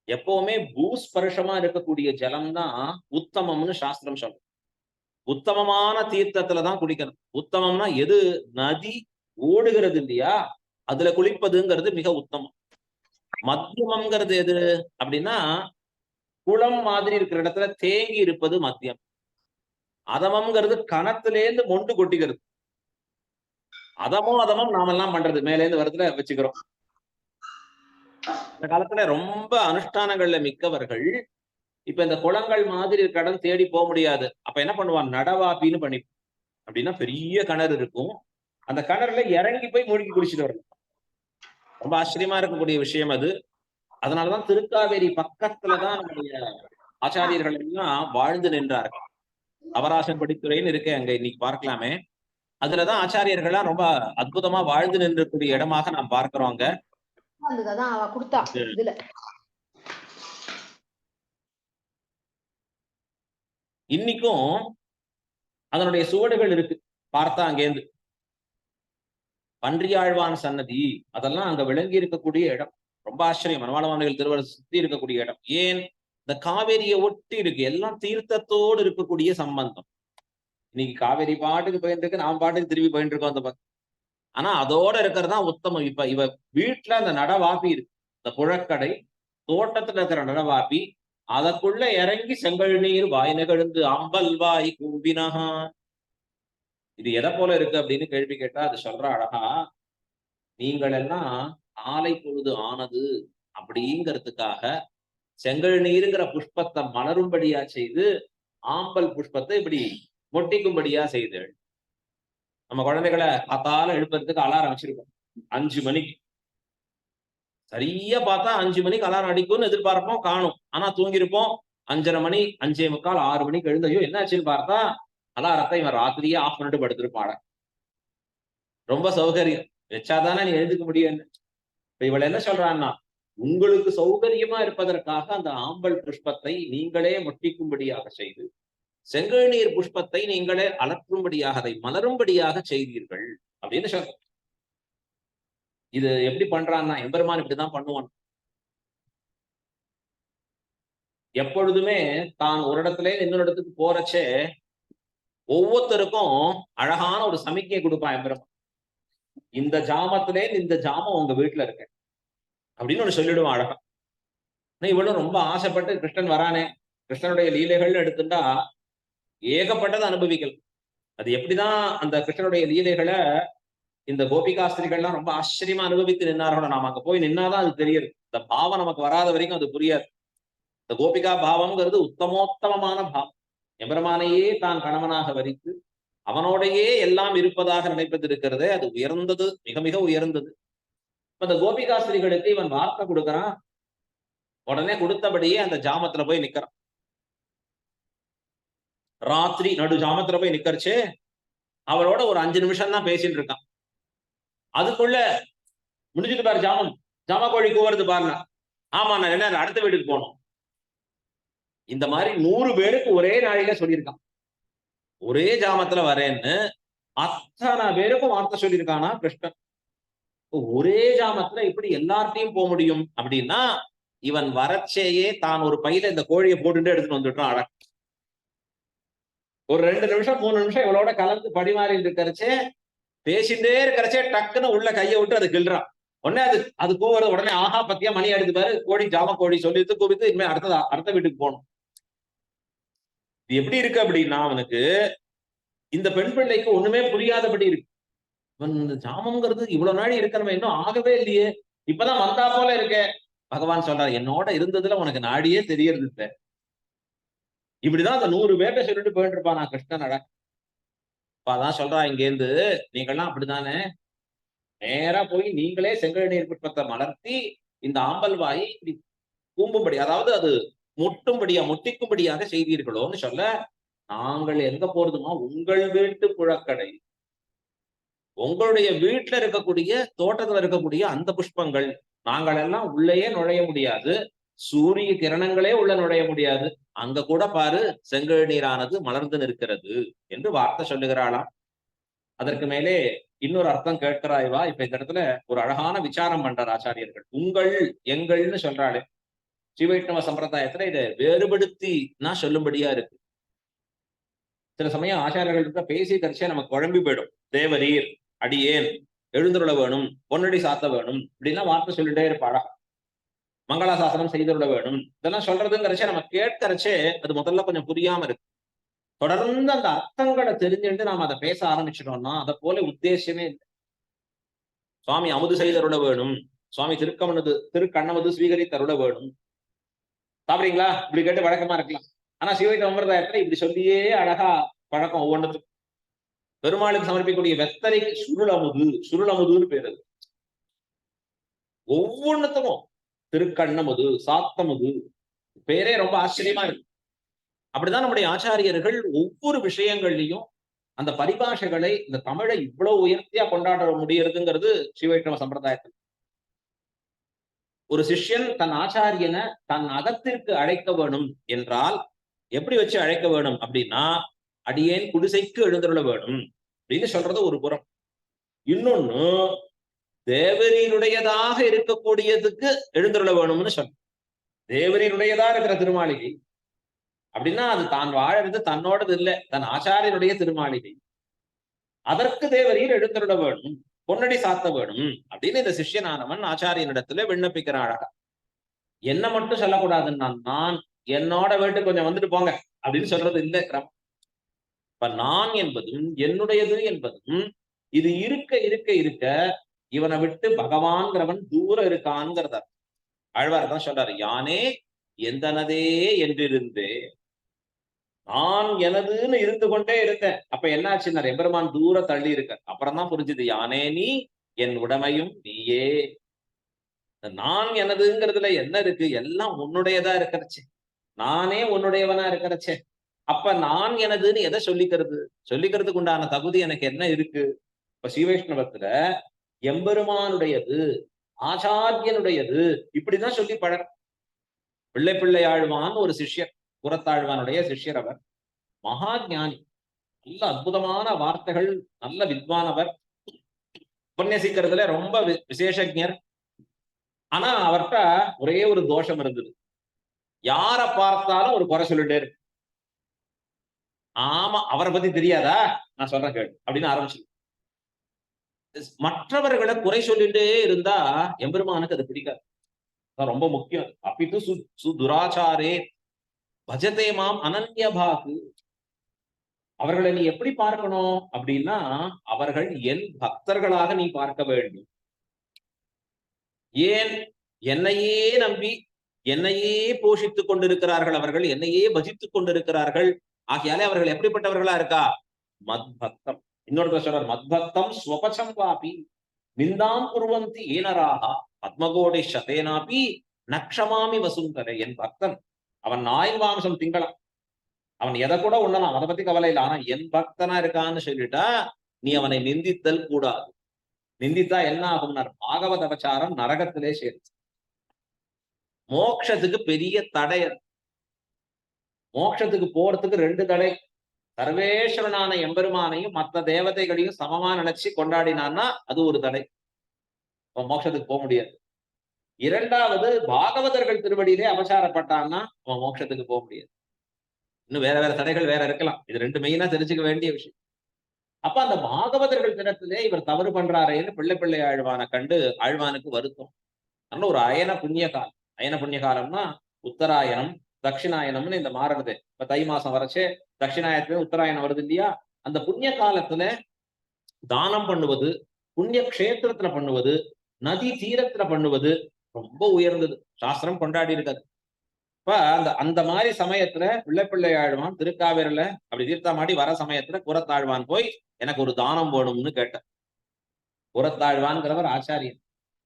எப்பவுமே பூஸ்பர்ஷமா இருக்கக்கூடிய ஜலம் தான் உத்தமம்னு சாஸ்திரம் சொல்லும். உத்தமமான தீர்த்தத்துலதான் குளிக்கணும். உத்தமம்னா எது? நதி ஓடுகிறது இல்லையா, அதுல குளிப்பதுங்கிறது மிக உத்தமம். மத்தியமம்ங்கிறது எது அப்படின்னா, குளம் மாதிரி இருக்கிற இடத்துல தேங்கி இருப்பது மத்தியம். அதமம்ங்கிறது கணத்திலேருந்து மொண்டு கொட்டிக்கிறது. அதமும் நாமெல்லாம் பண்றது மேலேந்து வரத்துல வச்சுக்கிறோம். இந்த காலத்துல ரொம்ப அனுஷ்டானங்கள்ல மிக்கவர்கள் இப்ப இந்த குளங்கள் மாதிரி இருக்க இடம் தேடி போக முடியாது. அப்ப என்ன பண்ணுவான்? நடவாப்பின்னு பண்ணி, அப்படின்னா பெரிய கிணறு இருக்கும். அந்த கிணறுல இறங்கி போய் மூழ்கி குடிச்சிட்டு வரணும். ரொம்ப ஆச்சரியமா இருக்கக்கூடிய விஷயம் அது. அதனாலதான் திருக்காவேரி பக்கத்துலதான் நம்முடைய ஆச்சாரியர்கள் எல்லாம் வாழ்ந்து நின்றார்கள். அவராசன் படித்துறைன்னு இருக்கு அங்க, இன்னைக்கு பார்க்கலாமே. அதுலதான் ஆச்சாரியர்கள்லாம் ரொம்ப அற்புதமா வாழ்ந்து நின்றக்கூடிய இடமாக நாம் பார்க்கிறோம் அங்க. அவ கொடுத்தா இதுல இன்னைக்கும் அதனுடைய சுவடுகள் இருக்கு. பார்த்தா அங்கேருந்து பன்றியாழ்வான் சன்னதி அதெல்லாம் அங்க விளங்கி இருக்கக்கூடிய இடம். ரொம்ப ஆச்சரியம். மணவாளமாமணிகள் திருவள்ளுவர் சுத்தி இருக்கக்கூடிய இடம். ஏன்? இந்த காவேரியை ஒட்டி இருக்கு. எல்லாம் தீர்த்தத்தோடு இருக்கக்கூடிய சம்பந்தம். இன்னைக்கு காவேரி பாட்டுக்கு போயிட்டு இருக்கு, நாம் பாட்டுக்கு திரும்பி போயிட்டு இருக்கோம் அந்த பக்கம். ஆனா அதோட இருக்கிறது தான் உத்தமம். இப்ப இவ வீட்டுல அந்த நடவாப்பி இருக்கு, இந்த புழக்கடை தோட்டத்துல இருக்கிற நடவாப்பி, அதற்குள்ள இறங்கி செங்கல் நீர் வாய் நெகழ்ந்து அம்பல் வாய் கூம்பினஹா. இது எதை போல இருக்கு அப்படின்னு கேள்வி கேட்டா அது சொல்ற அழகா, நீங்கள் எல்லாம் காலை பொழுது ஆனது அப்படிங்கிறதுக்காக செங்கல் நீருங்கிற புஷ்பத்தை மலரும்படியா செய்து ஆம்பல் புஷ்பத்தை இப்படி மொட்டிக்கும்படியா செய்து. நம்ம குழந்தைகளை காத்தால எழுப்புறதுக்கு அலாரம் வச்சிருக்கோம் 5 மணிக்கு. சரியா பார்த்தா 5 மணிக்கு அலாரம் அடிக்கும்னு எதிர்பார்ப்போம், காணும். ஆனா தூங்கிருப்போம் 5:30 மணி, 5:45, 6 மணிக்கு எழுந்தையோ என்ன ஆச்சுன்னு பார்த்தா அலாரத்தை இவன் ராத்திரியே ஆஃப் பண்ணிட்டு படுத்திருப்பாட. ரொம்ப சௌகரியம் வச்சாதானே நீ எழுதுக்க முடியும். இப்ப இவள் என்ன சொல்றான்னா, உங்களுக்கு சௌகரியமா இருப்பதற்காக அந்த ஆம்பல் புஷ்பத்தை நீங்களே மொட்டிக்கும்படியாக செய்து, செங்கல் நீர் புஷ்பத்தை நீங்களே அலற்றும்படியாக, அதை மலரும்படியாக செய்தீர்கள் அப்படின்னு சொல்ற. இது எப்படி பண்றான்னா, எம்பெருமான் இப்படிதான் பண்ணுவான். எப்பொழுதுமே தான் ஒரு இடத்துல இன்னொரு இடத்துக்கு போறச்சே ஒவ்வொருத்தருக்கும் அழகான ஒரு சமிக்கை கொடுப்பான் எம்பெருமான். இந்த ஜாமத்திலே இந்த ஜாமம் உங்க வீட்டுல இருக்கு அப்படின்னு ஒண்ணு சொல்லிடுவான் அழகா. இவளும் ரொம்ப ஆசைப்பட்டு கிருஷ்ணன் வரானே, கிருஷ்ணனுடைய லீலைகள் எடுத்துட்டா ஏகப்பட்டதை அனுபவிக்கல். அது எப்படிதான் அந்த கிருஷ்ணனுடைய லீலைகளை இந்த கோபிகாஸ்திரிகள்லாம் ரொம்ப ஆச்சரியமா அனுபவித்து நின்னார்களோ, நாம அங்க போய் நின்னாதான் அது தெரியுது. இந்த பாவம் நமக்கு வராத வரைக்கும் அது புரியாது. இந்த கோபிகா பாவம்ங்கிறது உத்தமோத்தமமான பாவம். எம்பெருமானையே தான் கணவனாக வரித்து அவனோடையே எல்லாம் இருப்பதாக நினைப்பது இருக்கிறதே, அது உயர்ந்தது, மிக மிக உயர்ந்தது. இந்த கோபிகாஸ்திரிகளுக்கு இவன் வார்த்தை கொடுக்கறான். உடனே கொடுத்தபடியே அந்த ஜாமத்துல போய் நிக்கிறான். ராத்திரி நடு ஜாமத்துல போய் நிக்கிறச்சு அவளோட ஒரு 5 நிமிஷம் தான் பேசிட்டு இருக்கான். அதுக்குள்ள முடிஞ்சுட்டு பாரு ஜாமம், ஜாம கோழி கூவுறது பாருங்க. ஆமா, நான் என்ன அடுத்த வீட்டுக்கு போனோம். இந்த மாதிரி 100 பேருக்கு ஒரே நாளில சொல்லியிருக்கான். ஒரே ஜாமத்துல வரேன்னு அத்தனை பேருக்கும் வார்த்தை சொல்லியிருக்கானா கிருஷ்ணன். ஒரே ஜாமத்துல இப்படி எல்லார்ட்டையும் போக முடியும் அப்படின்னா, இவன் வரச்சேயே தான் ஒரு பையில இந்த கோழியை போட்டுட்டு எடுத்துட்டு வந்துட்டான். அழகு ஒரு 2 நிமிஷம் 3 நிமிஷம் இவளோட கலந்து பரிமாறி இருக்கிறச்சே, பேசிட்டே இருக்கிறச்சே டக்குன்னு உள்ள கையை விட்டு அது கிள்றான். உடனே அது கூவுறது. உடனே ஆஹா பத்தியா மணி எடுத்து பாரு, கோழி ஜாம கோழி சொல்லிட்டு கூப்பிட்டு இனிமே அடுத்த வீட்டுக்கு போகணும். இது எப்படி இருக்கு அப்படின்னா, அவனுக்கு இந்த பெண் பிள்ளைக்கு ஒண்ணுமே புரியாதபடி இருக்கு. இவன் இந்த ஜாமம்ங்கிறது இவ்வளவு நாள் இருக்கணுமே, இன்னும் ஆகவே இல்லையே, இப்பதான் வந்தா போல இருக்கே. பகவான் சொல்றாரு, என்னோட இருந்ததுல உனக்கு நாடியே தெரியறது இல்ல. இப்படிதான் அந்த 100 பேர்ட்ட சொல்லிட்டு போயிட்டு இருப்பான் நான் கிருஷ்ணனடா. அதான் சொல்றா, இங்க இருந்து நீங்கள்லாம் அப்படித்தானே நேரா போய் நீங்களே செங்கல் நீர் புஷ்பத்தை மலர்த்தி இந்த ஆம்பல் வாயை இப்படி கூம்பும்படி, அதாவது அது மொட்டிக்கும்படியாக செய்தீர்களோன்னு சொல்ல, நாங்கள் எங்க போறதுமா, உங்கள் வீட்டு புழக்கடை, உங்களுடைய வீட்டுல இருக்கக்கூடிய தோட்டத்துல இருக்கக்கூடிய அந்த புஷ்பங்கள், நாங்கள் எல்லாம் உள்ளேயே நுழைய முடியாது, சூரிய கிரணங்களே உள்ள நுழைய முடியாது, அங்க கூட பாரு செங்கல் நீரானது மலர்ந்து நிற்கிறது என்று வார்த்தை சொல்லுகிறாளாம். அதற்கு மேலே இன்னொரு அர்த்தம் கேட்கிறாய்வா. இப்ப இந்த இடத்துல ஒரு அழகான விசாரம் பண்றார் ஆச்சாரியர்கள். உங்கள் எங்கள்னு சொல்றாளே, ஸ்ரீவைஷ்ணவ சம்பிரதாயத்துல இதை வேறுபடுத்தி நான் சொல்லும்படியா இருக்கு. சில சமயம் ஆச்சாரியர்கள் பேசி கரிசியா நமக்கு குழம்பி போயிடும். தேவரீர், அடியேன், எழுந்துருள வேணும், பொன்னடி சாத்த வேணும், இப்படின்னா வார்த்தை சொல்லிட்டே இருப்பாளா. மங்களாசாசனம் செய்துருள வேணும், இதெல்லாம் சொல்றதுங்கிறச்சே நம்ம கேட்கறச்சே அது முதல்ல கொஞ்சம் புரியாம இருக்கு. தொடர்ந்து அந்த அர்த்தங்களை தெரிஞ்சுட்டு நாம அதை பேச ஆரம்பிச்சிட்டோம்னா அதை போல உத்தேசமே இல்லை. சுவாமி அமுது செய்தருள வேணும், சுவாமி திருக்கண்ணமது ஸ்வீகரித்தருள வேணும், சாப்பிடுறீங்களா இப்படி கேட்டு வழக்கமா இருக்கலாம். ஆனா சிவைத்த சம்பிரதாயத்துல இப்படி சொல்லியே அழகா பழக்கம். ஒவ்வொன்றுக்கும் பெருமாளுக்கு சமர்ப்பிக்கக்கூடிய வெத்தலைக்கு சுருளமுதுன்னு பேரு. ஒவ்வொன்றுத்துக்கும் திருக்கண்ணமுது, சாத்தமுது, பேரே ரொம்ப ஆச்சரியமா இருக்கு. அப்படிதான் நம்முடைய ஆச்சாரியர்கள் ஒவ்வொரு விஷயங்கள்லையும் அந்த பரிபாஷைகளை, இந்த தமிழை இவ்வளவு உயர்த்தியா கொண்டாட முடியறதுங்கிறது ஸ்ரீவைஷ்ணவ சம்பிரதாயத்தில். ஒரு சிஷ்யன் தன் ஆச்சாரியனை தன் அகத்திற்கு அழைக்க வேணும் என்றால் எப்படி வச்சு அழைக்க வேணும் அப்படின்னா, அடியேன் குடிசைக்கு எழுந்தருள வேணும் அப்படின்னு சொல்றது ஒரு புறம். இன்னொன்னு, தேவரீருடையதாக இருக்கக்கூடியதுக்கு எழுந்தருள வேணும்னு சொல்ல. தேவரீருடையதா இருக்கிற திருமாளிகை அப்படின்னா அது தான் வாழறது தன்னோடது இல்லை, தன் ஆச்சாரியனுடைய திருமாளிகை. அதற்கு தேவரீர் எழுந்தருள வேணும், பொன்னடி சாத்த வேணும் அப்படின்னு இந்த சிஷ்யனானவன் ஆச்சாரியனிடத்துல விண்ணப்பிக்கிறான். அழகா என்ன மட்டும் சொல்லக்கூடாதுன்னா, நான் என்னோட வீட்டு கொஞ்சம் வந்துட்டு போங்க அப்படின்னு சொல்றது இல்லை கிரமம். இப்ப நான் என்பதும் என்னுடையது என்பதும் இது இருக்க இருக்க இருக்க இவனை விட்டு பகவான்கிறவன் தூரம் இருக்கான்ங்கிறத ஆழ்வார் தான் சொல்றாரு. யானே எந்தனதே என்றிருந்தே நான் எனதுன்னு இருந்து கொண்டே இருந்தேன். அப்ப என்ன ஆச்சுன்னா எம்பெருமான் தூர தள்ளி இருக்க. அப்புறம் தான் புரிஞ்சுது, யானே நீ என் உடமையும் நீயே. நான் எனதுங்கிறதுல என்ன இருக்கு? எல்லாம் உன்னுடையதா இருக்கிறச்சே, நானே உன்னுடையவனா இருக்கிறச்சே. அப்ப நான் எனதுன்னு எதை சொல்லிக்கிறது? சொல்லிக்கிறதுக்கு உண்டான தகுதி எனக்கு என்ன இருக்கு? இப்ப ஸ்ரீவைஷ்ணவத்துல எம்பெருமானுடையது, ஆச்சாரியனுடையது இப்படிதான் சொல்லி பழக. பிள்ளை ஆழ்வான் ஒரு சிஷ்யர், புறத்தாழ்வானுடைய சிஷ்யர். அவர் மகா ஞானி, நல்ல அற்புதமான வார்த்தைகள், நல்ல வித்வானவர், உபன்யசிக்கிறதுல ரொம்ப விசேஷஜர். ஆனா அவர்கிட்ட ஒரே ஒரு தோஷம் இருந்தது, யார பார்த்தாலும் ஒரு குறை சொல்லிட்டே இருக்கு. ஆமா, அவரை பத்தி தெரியாதா, நான் சொல்றேன் கேடு அப்படின்னு ஆரம்பிச்சு. மற்றவர்களை குறை சொல்லிட்டே இருந்தா எம்பெருமானுக்கு அது பிடிக்காது. ரொம்ப முக்கியம். அப்பித்து சுதுராச்சாரே பஜதே மாம் அனன்யபாகு. அவர்களை நீ எப்படி பார்க்கணும் அப்படின்னா, அவர்கள் என் பக்தர்களாக நீ பார்க்க வேண்டும். ஏன்? என்னையே நம்பி என்னையே போஷித்துக் கொண்டிருக்கிறார்கள், அவர்கள் என்னையே பஜித்துக் கொண்டிருக்கிறார்கள். ஆகையாலே அவர்கள் எப்படிப்பட்டவர்களா இருக்கா? மத்பக்தம். இன்னொரு சொல்றார், மத்பக்தம் ஸ்வபச்சம் வாபி நிந்தாம் குர்வந்தி ஏனராக பத்மகோடி சதேனாபி நக்ஷமாமி வசுந்தரை. என் பக்தன் அவன் நாய் மாம்சம் திங்கலாம், அவன் எதை கூட உண்ணலாம், அதை பத்தி கவலை இல்லை. ஆனா என் பக்தனா இருக்கான்னு சொல்லிட்டா நீ அவனை நிந்தித்தல் கூடாது. நிந்தித்தா என்ன ஆகும்னா பாகவத அபச்சாரம் நரகத்திலே சேர்த்து. மோட்சத்துக்கு பெரிய தடை. மோட்சத்துக்கு போறதுக்கு 2 தடை. சர்வேஸ்வரனான எம்பெருமானையும் மற்ற தேவதைகளையும் சமமா நினைச்சு கொண்டாடினான்னா அது ஒரு தடை, மோட்சத்துக்கு போக முடியாது. 2வது, பாகவதர்கள் திருவடியிலே அபசாரப்பட்டான்னா அவன் மோட்சத்துக்கு போக முடியாது. இன்னும் வேற வேற தடைகள் வேற இருக்கலாம். இது 2 மெயினா தெரிஞ்சுக்க வேண்டிய விஷயம். அப்ப அந்த பாகவதர்கள் தினத்திலே இவர் தவறு பண்றாரேன்னு பிள்ளை ஆழ்வானை கண்டு ஆழ்வானுக்கு வருத்தம். நல்ல ஒரு அயன புண்ணிய காலம். அயன புண்ணிய காலம்னா உத்தராயணம் தட்சிணாயனம்னு இந்த மாறுறது. இப்ப தை மாசம் வரைச்சே தட்சிணாயனத்துல உத்தராயணம் வருது இல்லையா? அந்த புண்ணிய காலத்துல தானம் பண்ணுவது, புண்ணிய கஷேத்திரத்துல பண்ணுவது, நதி தீரத்துல பண்ணுவது ரொம்ப உயர்ந்தது. சாஸ்திரம் கொண்டாடி இருக்காது. இப்ப அந்த மாதிரி சமயத்துல பிள்ளை ஆழ்வான் திருக்காவேரில அப்படி தீர்த்தமாடி வர சமயத்துல புறத்தாழ்வான் போய் எனக்கு ஒரு தானம் வேணும்னு கேட்டார். புறத்தாழ்வான்கிறவர் ஆச்சாரியன்,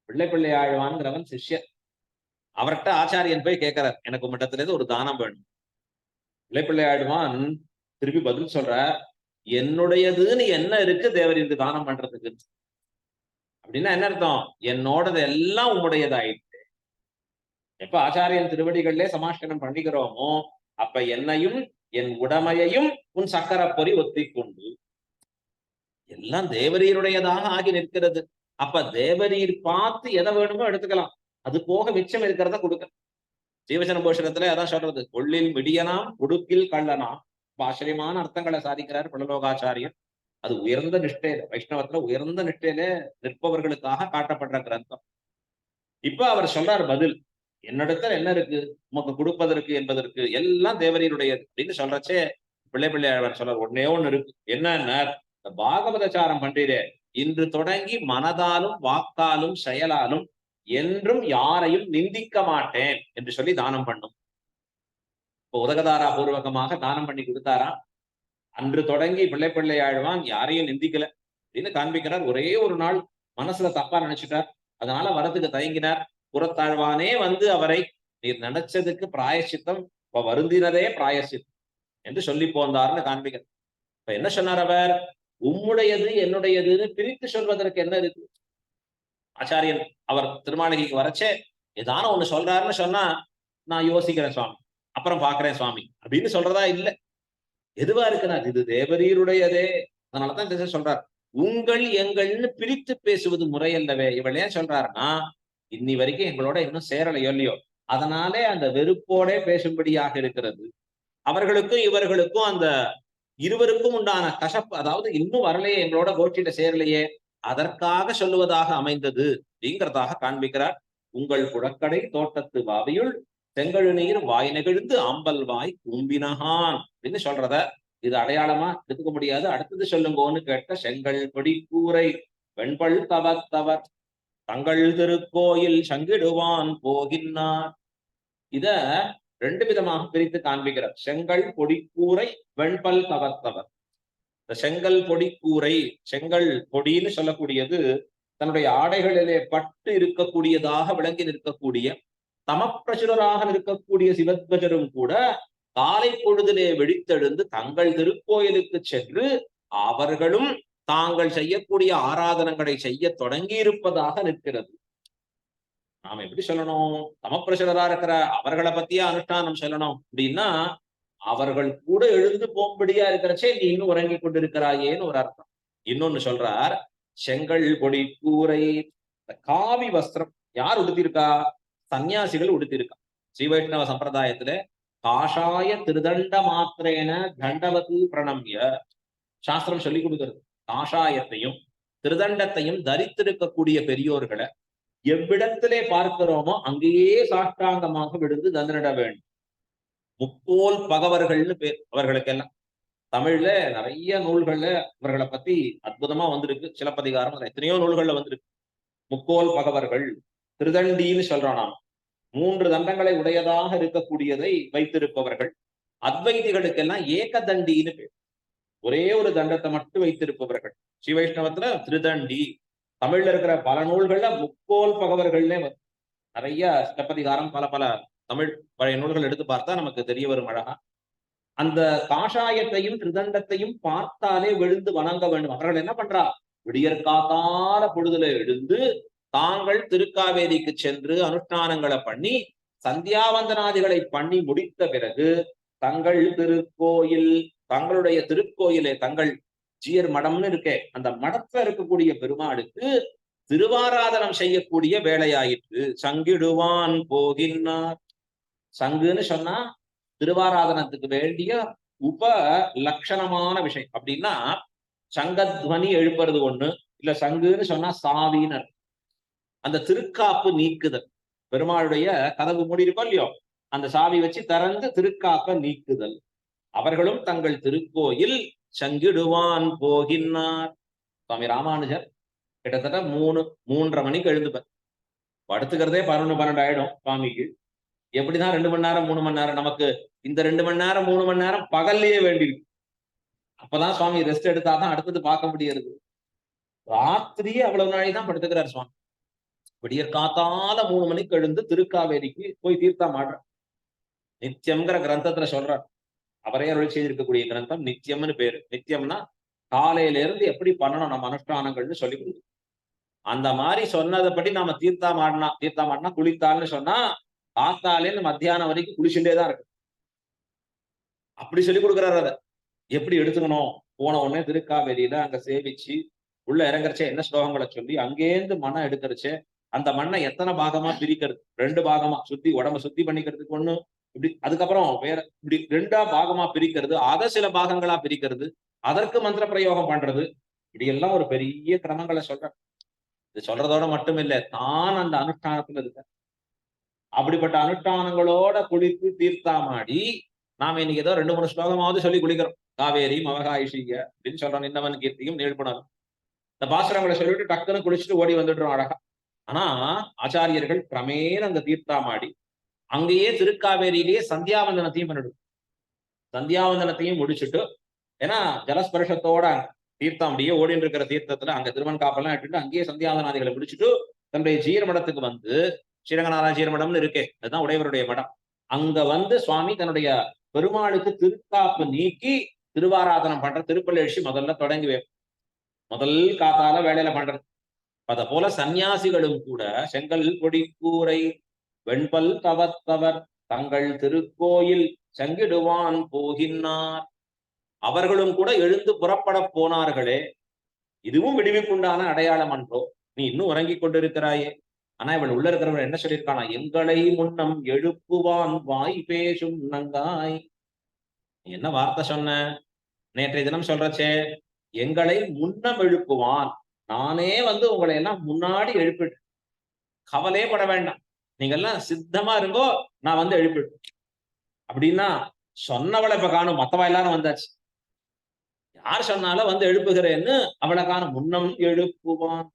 பிள்ளை ஆழ்வான்கிறவன் சிஷ்யர். அவர்கிட்ட ஆச்சாரியன் போய் கேட்கிறார், எனக்கு மட்டத்துல இருந்து ஒரு தானம் வேணும். பிள்ளை ஆழ்வான் திருப்பி பதில் சொல்ற, என்னுடையதுன்னு என்ன இருக்கு தேவருக்கு தானம் பண்றதுக்கு? அப்படின்னா என்ன அர்த்தம்? என்னோடது எல்லாம் உம்முடையதாயிட்டு. எப்ப ஆச்சாரியன் திருவடிகளிலே சமாஷ்கரணம் பண்ணிக்கிறோமோ அப்ப என்னையும் என் உடமையையும் உன் சக்கரப்பொறி ஒத்தி கொண்டு எல்லாம் தேவரீருடையதாக ஆகி நிற்கிறது. அப்ப தேவரீர் பார்த்து எதை வேணுமோ எடுத்துக்கலாம், அது போக மிச்சம் இருக்கிறத கொடுக்க. ஜீவசன போஷகத்துல அதான் சொல்றது, கொள்ளில் மிடியனாம் உடுக்கில் கள்ளனாம். ஆச்சரியமான அர்த்தங்களை சாதிக்கிறார் புலலோகாச்சாரியர். அது உயர்ந்த நிஷ்டையில, வைஷ்ணவத்துல உயர்ந்த நிஷ்டையில நிற்பவர்களுக்காக காட்டப்படுற கிரந்தம். இப்ப அவர் சொல்றார் பதில், என்னிடத்துல என்ன இருக்கு உமக்கு கொடுப்பதற்கு என்பதற்கு? எல்லாம் தேவரீருடையது அப்படின்னு சொல்றச்சே பிள்ளை ஆழ்வார் சொல்றார், ஒன்னே ஒண்ணு இருக்கு. என்னன்னா, இந்த பாகவதச்சாரம் பண்றீரே, இன்று தொடங்கி மனதாலும் வாக்காலும் செயலாலும் என்றும் யாரையும் நிந்திக்க மாட்டேன் என்று சொல்லி தானம் பண்ணும். இப்போ உதகதாரா பூர்வகமாக தானம் பண்ணி கொடுத்தாரா. அன்று தொடங்கி பிள்ளை ஆழ்வான் யாரையும் நிந்திக்கல அப்படின்னு காண்பிக்கிறார். ஒரே ஒரு நாள் மனசுல தப்பா நினைச்சுட்டார், அதனால வரத்துக்கு தயங்கினார். புறத்தாழ்வானே வந்து அவரை, நீர் நினைச்சதுக்கு பிராயசித்தம், இப்ப வருந்தினதே பிராயசித்தம் என்று சொல்லி போந்தார்னு காண்பிக்கிறார். இப்ப என்ன சொன்னார் அவர்? உம்முடையது என்னுடையதுன்னு பிரித்து சொல்வதற்கு என்ன இருக்கு? ஆச்சாரியன் அவர் திருமாளிகைக்கு வரச்சே ஏதான ஒண்ணு சொல்றாருன்னு சொன்னா, நான் யோசிக்கிறேன் சுவாமி, அப்புறம் பாக்குறேன் சுவாமி அப்படின்னு சொல்றதா இல்ல. எதுவா இருக்குன்னா இது தேவரீருடையதே. அதனாலதான் சொல்றார், உங்கள் எங்கள்னு பிரித்து பேசுவது முறையல்லவே. இவள் ஏன் சொல்றாருன்னா, இன்னி வரைக்கும் எங்களோட இன்னும் சேரலையோ இல்லையோ, அதனாலே அந்த வெறுப்போடே பேசும்படியாக இருக்கிறது. அவர்களுக்கும் இவர்களுக்கும் அந்த இருவருக்கும் உண்டான கசப்பு, அதாவது இன்னும் வரலையே, எங்களோட கோஷ்டியில சேரலையே, அதற்காக சொல்லுவதாக அமைந்தது அப்படிங்கிறதாக காண்பிக்கிறார். உங்கள் புழக்கடை தோட்டத்து வாவியுள் செங்கழு நீர் வாய் நெகிழ்ந்து ஆம்பல் வாய் கூம்பினகான் அப்படின்னு சொல்றத இது அடையாளமா எடுத்துக்க முடியாது. அடுத்தது சொல்லுங்கன்னு கேட்ட செங்கல் கொடி கூரை வெண்பல் தவத்தவர் தங்கள் திருக்கோயில் சங்கிடுவான் போகின்னார். இத ரெண்டு விதமாக பிரித்து காண்பிக்கிறார். செங்கல் பொடிக்கூரை வெண்பல் தவத்தவர். இந்த செங்கல் பொடிக்கூரை, செங்கல் பொடின்னு சொல்லக்கூடியது தன்னுடைய ஆடைகளிலே பட்டு இருக்கக்கூடியதாக விளங்கி நிற்கக்கூடிய தமப்பிரசுரராக இருக்கக்கூடிய சிவத்வஜரும் கூட காலை பொழுதிலே வெடித்தெழுந்து தங்கள் திருக்கோயிலுக்கு சென்று அவர்களும் தாங்கள் செய்யக்கூடிய ஆராதனங்களை செய்ய தொடங்கி இருப்பதாக நிற்கிறது. நாம எப்படி சொல்லணும்? தமப்பிரசுரரா இருக்கிற அவர்களை பத்தியே அனுஷ்டானம் சொல்லணும் அப்படின்னா, அவர்கள் கூட எழுந்து போகும்படியா இருக்கிறச்சே நீ இன்னும் உறங்கி கொண்டிருக்கிறாயேன்னு ஒரு அர்த்தம். இன்னொன்னு சொல்றார், செங்கல் பொடி கூரை. காவி வஸ்திரம் யார் உடுத்திருக்கா? சன்னியாசிகள் உடுத்திருக்கா. ஸ்ரீ வைஷ்ணவ சம்பிரதாயத்துல காஷாய திருதண்ட மாத்திரேன தண்டவதி பிரணம்ய சாஸ்திரம் சொல்லி கொடுக்கிறது. காஷாயத்தையும் திருதண்டத்தையும் தரித்திருக்கக்கூடிய பெரியோர்களை எவ்விடத்திலே பார்க்கிறோமோ அங்கேயே சாஷ்டாங்கமாக விழுந்து தண்டனிட வேண்டும். முக்கோல் பகவர்கள்னு பேர் அவர்களுக்கெல்லாம். தமிழ்ல நிறைய நூல்கள்ல இவர்களை பத்தி அற்புதமா வந்திருக்கு. சிலப்பதிகாரம் எத்தனையோ நூல்கள்ல வந்திருக்கு. முக்கோல் பகவர்கள், திருதண்டின்னு சொல்றோம் நாம். 3 தண்டங்களை உடையதாக இருக்கக்கூடியதை வைத்திருப்பவர்கள். அத்வைதிகளுக்கெல்லாம் ஏகதண்டின்னு பேர். ஒரே ஒரு தண்டத்தை மட்டும் வைத்திருப்பவர்கள். ஸ்ரீ வைஷ்ணவத்துல திருதண்டி. தமிழ்ல இருக்கிற பல நூல்கள்ல முக்கோல் பகவர்கள்னே நிறைய சிலப்பதிகாரம் பல பல தமிழ் பழைய நூல்கள் எடுத்து பார்த்தா நமக்கு தெரிய வரும் அழகா. அந்த காஷாயத்தையும் திருதண்டத்தையும் பார்த்தாலே விழுந்து வணங்க வேண்டும். அவர்கள் என்ன பண்றா? விடியற்காத்தால பொழுதுல எழுந்து தாங்கள் திருக்காவேரிக்கு சென்று அனுஷ்டானங்களை பண்ணி சந்தியாவந்தனாதிகளை பண்ணி முடித்த பிறகு தங்கள் திருக்கோயில், தங்களுடைய திருக்கோயிலே, தங்கள் ஜீயர் மடம்னு இருக்கே, அந்த மடத்துல இருக்கக்கூடிய பெருமாளுக்கு திருவாராதனம் செய்யக்கூடிய வேலையாயிற்று. சங்கிடுவான் போகின்னார். சங்குன்னு சொன்னா திருவாராதனத்துக்கு வேண்டிய உப லட்சணமான விஷயம். அப்படின்னா சங்கத்வனி எழுப்புறது ஒண்ணு, இல்ல சங்குன்னு சொன்னா சாவினர். அந்த திருக்காப்பு நீக்குதல், பெருமாளுடைய கதவு மூடி இருக்கோ இல்லையோ, அந்த சாவி வச்சு திறந்து திருக்காப்ப நீக்குதல். அவர்களும் தங்கள் திருக்கோயில் சங்கிடுவான் போகின்னார். சுவாமி ராமானுஜர் கிட்டத்தட்ட 3:30 மணிக்கு எழுந்துப்பார். படுத்துக்கிறதே 11, 12 ஆயிடும் சுவாமிக்கு. எப்படிதான் 2 மணி நேரம் 3 மணி நேரம்? நமக்கு இந்த 2 மணி நேரம் 3 மணி நேரம் பகல்லையே வேண்டியிருக்கு. அப்பதான் சுவாமி ரெஸ்ட் எடுத்தாதான் அடுத்தது பார்க்க முடியாது. ராத்திரியே அவ்வளவு நாளை தான் படுத்துக்கிறார் சுவாமி. விடியற் காத்தால 3 மணிக்கு எழுந்து திருக்காவேரிக்கு போய் தீர்த்தம் ஆடுறார். நித்தியம்ங்கிற கிரந்தத்துல சொல்றார். அவரே அருள் செய்திருக்கக்கூடிய கிரந்தம் நித்தியம்னு பேரு. நித்தியம்னா காலையில இருந்து எப்படி பண்ணணும் நம்ம அனுஷ்டானங்கள்னு சொல்லி கொடுக்கும். அந்த மாதிரி சொன்னதைப்படி நாம தீர்த்தம் ஆடினா குளித்தாள்னு சொன்னா காத்தாலேன்னு மத்தியானம் வரைக்கும் குளிச்சுட்டே தான் இருக்கு. அப்படி சொல்லி கொடுக்குறாரு. அதை எப்படி எடுத்துக்கணும்? போன உடனே திருக்காவேரியில அங்க சேவிச்சு உள்ள இறங்குறச்சே என்ன ஸ்லோகங்களை சொல்லி அங்கேருந்து மனம் எடுக்கிறச்சே அந்த மண்ணை எத்தனை பாகமா பிரிக்கிறது? 2 பாகமா சுத்தி, உடம்ப சுத்தி பண்ணிக்கிறதுக்கு ஒண்ணு, இப்படி அதுக்கப்புறம் வேற இப்படி 2ஆ பாகமா பிரிக்கிறது, அதை சில பாகங்களா பிரிக்கிறது, அதற்கு மந்திர பிரயோகம் பண்றது, இப்படி எல்லாம் ஒரு பெரிய கிரமங்களை சொல்ற. இது சொல்றதோட மட்டும் இல்ல, தான் அந்த அனுஷ்டானத்துல இருக்க. அப்படிப்பட்ட அனுஷ்டானங்களோட குளித்து தீர்த்தாமாடி நாம இன்னைக்கு ஏதோ 2, 3 ஸ்லோகமாவது சொல்லி குளிக்கிறோம். காவேரி மவகாயிஷிய அப்படின்னு சொல்றோம். நின்னவன் கீர்த்தியும் நீழ்புணரும். இந்த பாசுரங்களை சொல்லிட்டு டக்குன்னு குளிச்சுட்டு ஓடி வந்துடுறோம் அழகா. ஆனா ஆச்சாரியர்கள் கிரமேண அந்த தீர்த்தாமாடி அங்கேயே திருக்காவேரியிலேயே சந்தியாவந்தனத்தையும் பண்ணிடும். சந்தியாவந்தனத்தையும் முடிச்சுட்டு, ஏன்னா ஜலஸ்பர்ஷத்தோட தீர்த்தம் அப்படியே ஓடிட்டு இருக்கிற தீர்த்தத்துல அங்க திருவன் காப்பெல்லாம் இட்டுட்டு அங்கேயே சந்தியாவந்தனாதிகளை முடிச்சுட்டு தன்னுடைய ஜீரமடத்துக்கு வந்து, ஸ்ரீரங்கநாத ஜீரமடம்னு இருக்கே, அதுதான் உடையவருடைய மடம். அங்க வந்து சுவாமி தன்னுடைய பெருமாளுக்கு திருக்காப்பு நீக்கி திருவாராதனம் பண்ற திருப்பள்ளி முதல்ல தொடங்கி முதல் காத்தால வேலையில பண்றது. அத போல சந்நியாசிகளும் கூட செங்கல் கொடி கூரை வெண்பல் தவத்தவர் தங்கள் திருக்கோயில் சங்கிடுவான் போகின்னார். அவர்களும் கூட எழுந்து புறப்பட போனார்களே. இதுவும் விடுவிப்புண்டான அடையாளம் அன்றோ? நீ இன்னும் உறங்கிக் கொண்டிருக்கிறாயே. ஆனா இவள் உள்ள இருக்கிறவன் என்ன சொல்லியிருக்கானா, எங்களை முன்னம் எழுப்புவான் வாய் பேசும் நங்காய். நீ என்ன வார்த்தை சொன்ன நேற்றைய தினம் சொல்றச்சே, எங்களை முன்னம் எழுப்புவான். நானே வந்து உங்களை எல்லாம் முன்னாடி எழுப்பிட்டு கவலையே பட வேண்டாம், நீங்க எல்லாம் சித்தமா இருங்கோ, நான் வந்து எழுப்பிட்டு அப்படின்னா சொன்னவளை இப்ப காணும், மத்தவ எல்லாரும் வந்தாச்சு. யார் சொன்னாலும் வந்து எழுப்புகிறேன்னு அவளை காணும். முன்னம் எழுப்புவான்.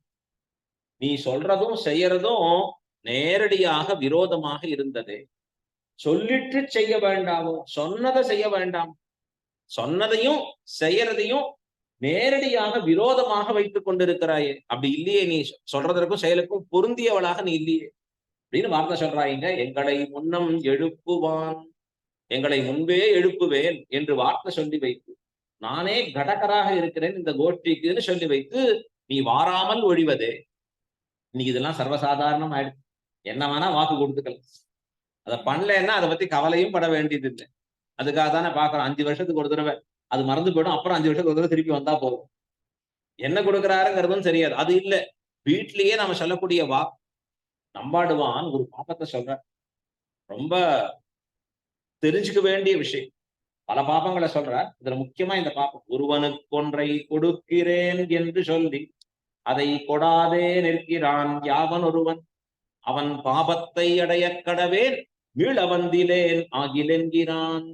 நீ சொல்றதும் செய்யறதும் நேரடியாக விரோதமாக இருந்தது. சொல்லிட்டு செய்ய வேண்டாமோ? சொன்னதை செய்ய வேண்டாம். சொன்னதையும் செய்யறதையும் நேரடியாக விரோதமாக வைத்துக் கொண்டிருக்கிறாயே. அப்படி இல்லையே, நீ சொல்றதற்கும் செயலுக்கும் பொருந்தியவளாக நீ இல்லையே அப்படின்னு வார்த்தை சொல்றாங்க. எங்களை முன்னம் எழுப்புவான், எங்களை முன்பே எழுப்புவேன் என்று வார்த்தை சொல்லி வைத்து, நானே கடகராக இருக்கிறேன் இந்த கோஷ்டிக்குன்னு சொல்லி வைத்து நீ வாராமல் ஒழிவதே. இன்னைக்கு இதெல்லாம் சர்வசாதாரணம் ஆயிடுச்சு. என்ன வேணா வாக்கு கொடுத்துக்கலாம். அதை பண்ணலன்னா அதை பத்தி கவலையும் பட வேண்டியது இல்லை. அதுக்காக தானே பாக்குறோம், 5 வருஷத்துக்கு ஒரு தடவை அது மறந்து போயிடும், அப்புறம் 5 வருஷத்துக்கு ஒரு தடவை திருப்பி வந்தா போதும். என்ன கொடுக்குறாருங்கிறதும் தெரியாது. அது இல்ல, வீட்லயே நம்ம சொல்லக்கூடிய வாக்கு. நம்பாடுவான் ஒரு பாப்பத்தை சொல்ற, ரொம்ப தெரிஞ்சுக்க வேண்டிய விஷயம். பல பாப்பங்களை சொல்ற, இதுல முக்கியமா இந்த பாப்பம். ஒருவனுக்கு ஒன்றை கொடுக்கிறேன் என்று சொல்லி அதை கொடாதே நிற்கிறான் யாவன் ஒருவன், அவன் பாபத்தை அடைய கடவேன் மீளவந்திலேன் ஆகிலென்கிறான்.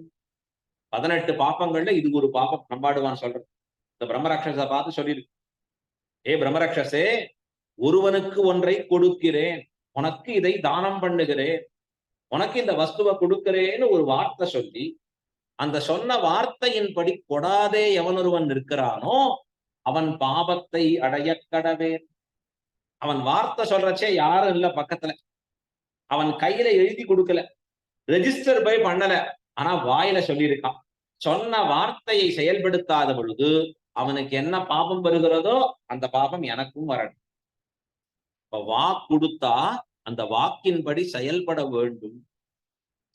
18 பாப்பங்கள்ல இது ஒரு பாப்பம் நம்பாடுவான் சொல்றது. இந்த பிரம்மராட்சச பார்த்து சொல்லியிருக்கு, ஏ பிரம்மராட்சசே, ஒருவனுக்கு ஒன்றை கொடுக்கிறேன், உனக்கு இதை தானம் பண்ணுகிறேன், உனக்கு இந்த வஸ்துவை கொடுக்கிறேன்னு ஒரு வார்த்தை சொல்லி, அந்த சொன்ன வார்த்தையின்படி கொடாதே எவனொருவன் இருக்கிறானோ அவன் பாபத்தை அடைய கடவேன். அவன் வார்த்தை சொல்றச்சே யாரும் இல்ல பக்கத்துல, அவன் கையில எழுதி கொடுக்கல, ரெஜிஸ்டர் போய் பண்ணல, ஆனா வாயில சொல்லியிருக்கான். சொன்ன வார்த்தையை செயல்படுத்தாத பொழுது அவனுக்கு என்ன பாபம் வருகிறதோ அந்த பாபம் எனக்கும் வரணும். இப்ப வாக்கு கொடுத்தா அந்த வாக்கின்படி செயல்பட வேண்டும்.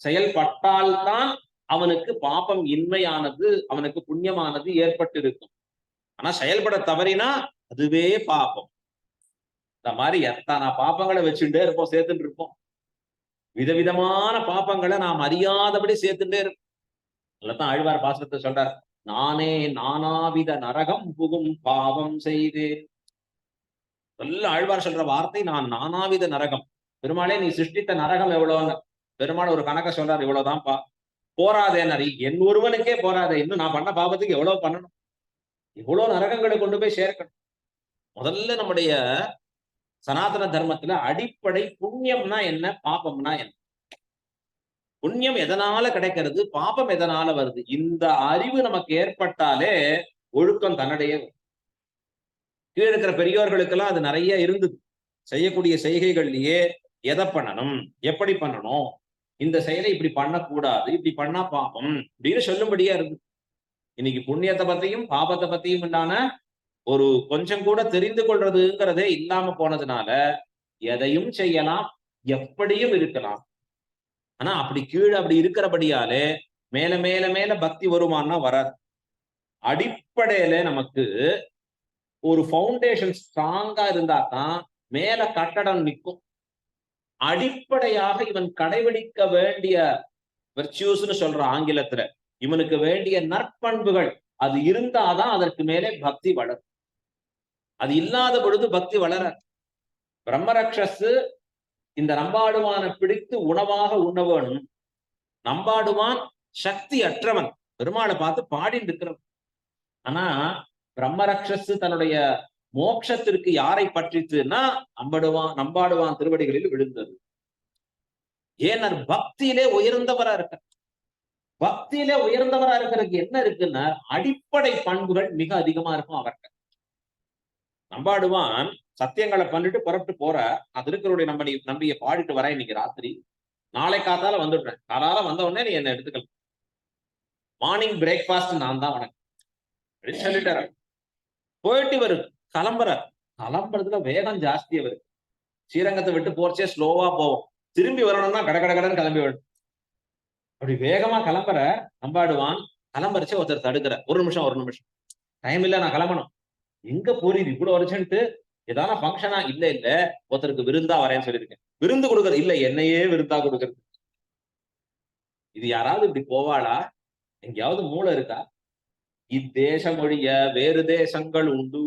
செயல்பட்டால்தான் அவனுக்கு பாபம் இன்மையானது, அவனுக்கு புண்ணியமானது ஏற்பட்டு இருக்கும். ஆனா செயல்பட தவறினா அதுவே பாபம். இந்த மாதிரி எத்தனை பாப்பங்களை வச்சுட்டே இருப்போம், சேர்த்துட்டு இருப்போம். விதவிதமான பாப்பங்களை நாம் அறியாதபடி சேர்த்துட்டே இருப்போம். அதுலதான் ஆழ்வார் பாசுரத்தை சொல்றார், நானே நானாவித நரகம் புகும் பாவம் செய்தேன். நல்ல ஆழ்வார் சொல்ற வார்த்தை, நான் நானாவித நரகம். பெருமாளே நீ சிருஷ்டித்த நரகம் எவ்வளவுன்னு பெருமாள் ஒரு கணக்க சொல்றார், இவ்வளவுதான்ப்பா. போராதே நரி, என் ஒருவனுக்கே போராதே, இன்னும் நான் பண்ண பாவத்துக்கு எவ்வளவு பண்ணணும், இவ்வளவு நரகங்களை கொண்டு போய் சேர்க்கணும். முதல்ல நம்முடைய சனாதன தர்மத்துல அடிப்படை புண்ணியம்னா என்ன, பாபம்னா என்ன. புண்ணியம் எதனால கிடைக்கிறது, பாபம் எதனால வருது, இந்த அறிவு நமக்கு ஏற்பட்டாலே ஒழுக்கம் தன்னிடையே. கீழே இருக்கிற பெரியோர்களுக்கெல்லாம் அது நிறைய இருந்தது. செய்யக்கூடிய செய்கைகள்லயே எதை பண்ணணும், எப்படி பண்ணணும், இந்த செயலை இப்படி பண்ணக்கூடாது, இப்படி பண்ணா பாபம் அப்படின்னு சொல்லும்படியா இருந்து. இன்னைக்கு புண்ணியத்தை பத்தியும் பாபத்தை பத்தியும் உண்டான ஒரு கொஞ்சம் கூட தெரிந்து கொள்றதுங்கிறதே இல்லாம போனதுனால எதையும் செய்யலாம், எப்படியும் இருக்கலாம். ஆனா அப்படி கீழே அப்படி இருக்கிறபடியாலே மேல மேல மேல பக்தி வருமானா வராது. அடிப்படையில நமக்கு ஒரு ஃபவுண்டேஷன் ஸ்ட்ராங்கா இருந்தா தான் மேல கட்டடம் நிற்கும். அடிப்படையாக இவன் கடைபிடிக்க வேண்டிய வெர்ச்சியூஸ்னு சொல்ற ஆங்கிலத்துல, இவனுக்கு வேண்டிய நற்பண்புகள் அது இருந்தாதான் அதற்கு மேலே பக்தி வளரும். அது இல்லாத பொழுது பக்தி வளர. பிரம்மரக்ஷஸ் இந்த நம்பாடுவான பிடித்து உணவாக உண்ண வேணும். நம்பாடுவான் சக்தி அற்றவன், பெருமாளை பார்த்து பாடிட்டு இருக்கிறவன். ஆனா பிரம்மரக்ஷஸ் தன்னுடைய மோட்சத்திற்கு யாரை பற்றித்துன்னா நம்பாடுவான் திருவடிகளில் விழுந்தது. ஏன்னா பக்தியிலே உயர்ந்தவரா இருக்க. பக்தியிலே உயர்ந்தவரா இருக்கிறதுக்கு என்ன இருக்குன்னா அடிப்படை பண்புகள் மிக அதிகமா இருக்கும் அவர்கிட்ட. நம்பாடுவான் சத்தியங்களை பண்ணிட்டு புறப்பட்டு போற, நான் திருக்கருடைய நம்பிய பாடிட்டு வரேன் இன்னைக்கு ராத்திரி, நாளை காத்தால வந்துடுறேன், காலால வந்த உடனே நீ என்ன எடுத்துக்கலாம், மார்னிங் பிரேக்ஃபாஸ்ட் நான் தான் உனக்கு அப்படின்னு சொல்லிட்டாரு. போயிட்டு வரும், கிளம்புறதுல வேகம் ஜாஸ்தி. அவரு ஸ்ரீரங்கத்தை விட்டு போறச்சே ஸ்லோவா போவோம், திரும்பி வரணும்னா கடகடன்னு கிளம்பி வரும். அப்படி வேகமா நம்பாடுவான். கிளம்புறச்சே ஒருத்தர் தடுக்கிற, ஒரு நிமிஷம் டைம் இல்ல, நான் கிளம்பணும். எங்க போறீங்க இவ்வளவு அர்ஜென்ட்? ஏதான ஃபங்க்ஷனா? இல்ல இல்ல, ஒருத்தருக்கு விருந்தா வரேன்னு சொல்லியிருக்கேன். விருந்து கொடுக்கறது இல்ல, என்னையே விருந்தா கொடுக்கறது. இது யாராவது இப்படி போவாளா? எங்கேயாவது மூளை இருக்கா? இத்தேசம் ஒழிய வேறு தேசங்கள் உண்டு.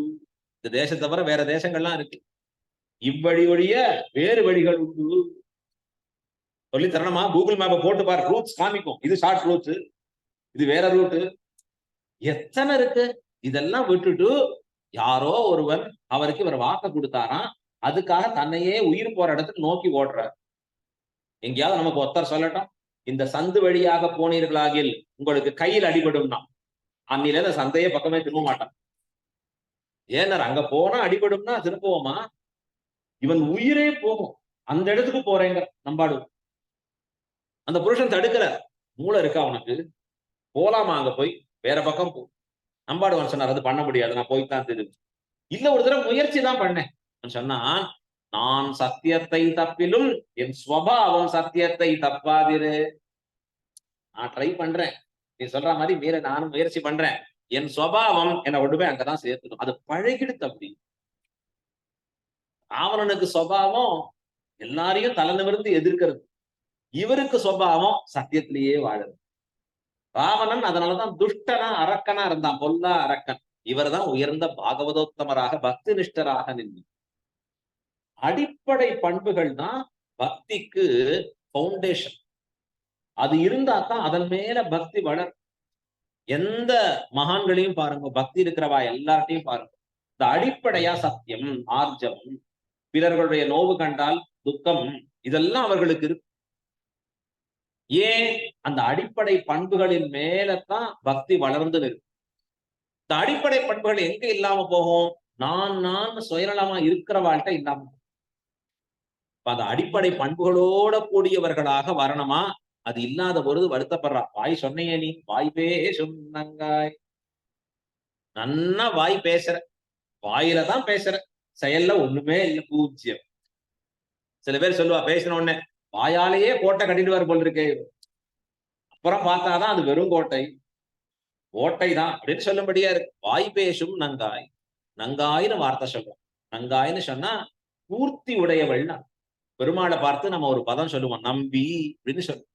இந்த தேசத்தை தவிர வேற தேசங்கள்லாம் இருக்கு. இவ்வழி ஒழிய வேறு வழிகள் உண்டு. சொல்லி தரணுமா? கூகுள் மேப்பை போட்டு பாரு, ரூட்ஸ் காமிக்கும். இது ஷார்ட் ரூட்ஸ், இது வேற ரூட், எத்தனை இருக்கு. இதெல்லாம் விட்டுட்டு யாரோ ஒருவன் அவருக்கு இவர் வாக்கு கொடுத்தாராம், அதுக்காக தன்னையே உயிர் போற இடத்துக்கு நோக்கி ஓடுறார். எங்கேயாவது நமக்கு ஒருத்தர் சொல்லட்டும், இந்த சந்து வழியாக போனீர்களாகில் உங்களுக்கு கையில் அடிபடும்னா, அன்னில இந்த சந்தையே பக்கமே திரும்ப மாட்டான். ஏன்னார் அங்க போனா அடிபடும்னா திரும்புவோமா? இவன் உயிரே போகும், அந்த இடத்துக்கு போறேங்க நம்பாடு. அந்த புருஷன் தடுக்கிற, மூளை இருக்கா உனக்கு? போலாமா அங்க போய்? வேற பக்கம் போ. நம்பாடுவான் சொன்னார், அது பண்ண முடியாது, நான் போய்தான் தெரியும். இல்ல, ஒரு தடவை முயற்சி தான் பண்ணேன் சொன்னா, நான் சத்தியத்தை தப்பிலும் என் ஸ்வபாவம் சத்தியத்தை தப்பாதிரு. நான் ட்ரை பண்றேன், நீ சொல்ற மாதிரி மீற நானும் முயற்சி பண்றேன். என் சுவாவம் என்னை கொண்டு போய் அங்கதான் சேர்த்துடும். அது பழகிடுத்து. அப்படி ராவணனுக்கு சுவாவம் எல்லாரையும் தலை நிமிர்ந்து எதிர்க்கிறது. இவருக்கு சுவாவம் சத்தியத்திலேயே வாழுது. ராவணன் அதனாலதான் துஷ்டனா அரக்கனா இருந்தான், பொல்லா அரக்கன். இவர் தான் உயர்ந்த பாகவதோத்தமராக பக்தி நிஷ்டராக நின்று. அடிப்படை பண்புகள் தான் பக்திக்கு பவுண்டேஷன். அது இருந்தா தான் அதன் மேல பக்தி வளர். எந்த மகான்களையும் பாருங்க, பக்தி இருக்கிறவா எல்லார்ட்டையும் பாருங்க, இந்த அடிப்படையா சத்தியம், ஆர்ஜவம், பிறர்களுடைய நோவு கண்டால் துக்கம், இதெல்லாம் அவர்களுக்கு இருக்கு. ஏன்? அந்த அடிப்படை பண்புகளின் மேலதான் பக்தி வளர்ந்து இருக்கு. இந்த அடிப்படை பண்புகள் எங்க இல்லாம போகும்? நான் சுயநலமா இருக்கிறவாழ்கிட்ட இல்லாம போகும். அந்த அடிப்படை பண்புகளோட கூடியவர்களாக வரணுமா? அது இல்லாத பொழுது வருத்தப்படுறா. வாய் சொன்னையே நீ, வாய் பேசுன்னங்காய். நன்னா வாய் பேசுற, வாயில தான் பேசுற, செயல்ல ஒண்ணுமே இல்லை, பூஜ்யம். சில பேர் சொல்லுவா, பேசின உடனே வாயாலேயே கோட்டை கட்டிடுவார் போல் இருக்கே, அப்புறம் பார்த்தாதான் அது வெறும் கோட்டை, கோட்டை தான் அப்படின்னு சொல்லும்படியா இருக்கு. வாய் பேசும் நங்காய். நங்காயின்னு வார்த்தை சொல்றோம். நங்காய்ன்னு சொன்னா பூர்த்தி உடையவள்னா. பெருமாளை பார்த்து நம்ம ஒரு பதம் சொல்லுவோம், நம்பி அப்படின்னு சொல்லுவோம்.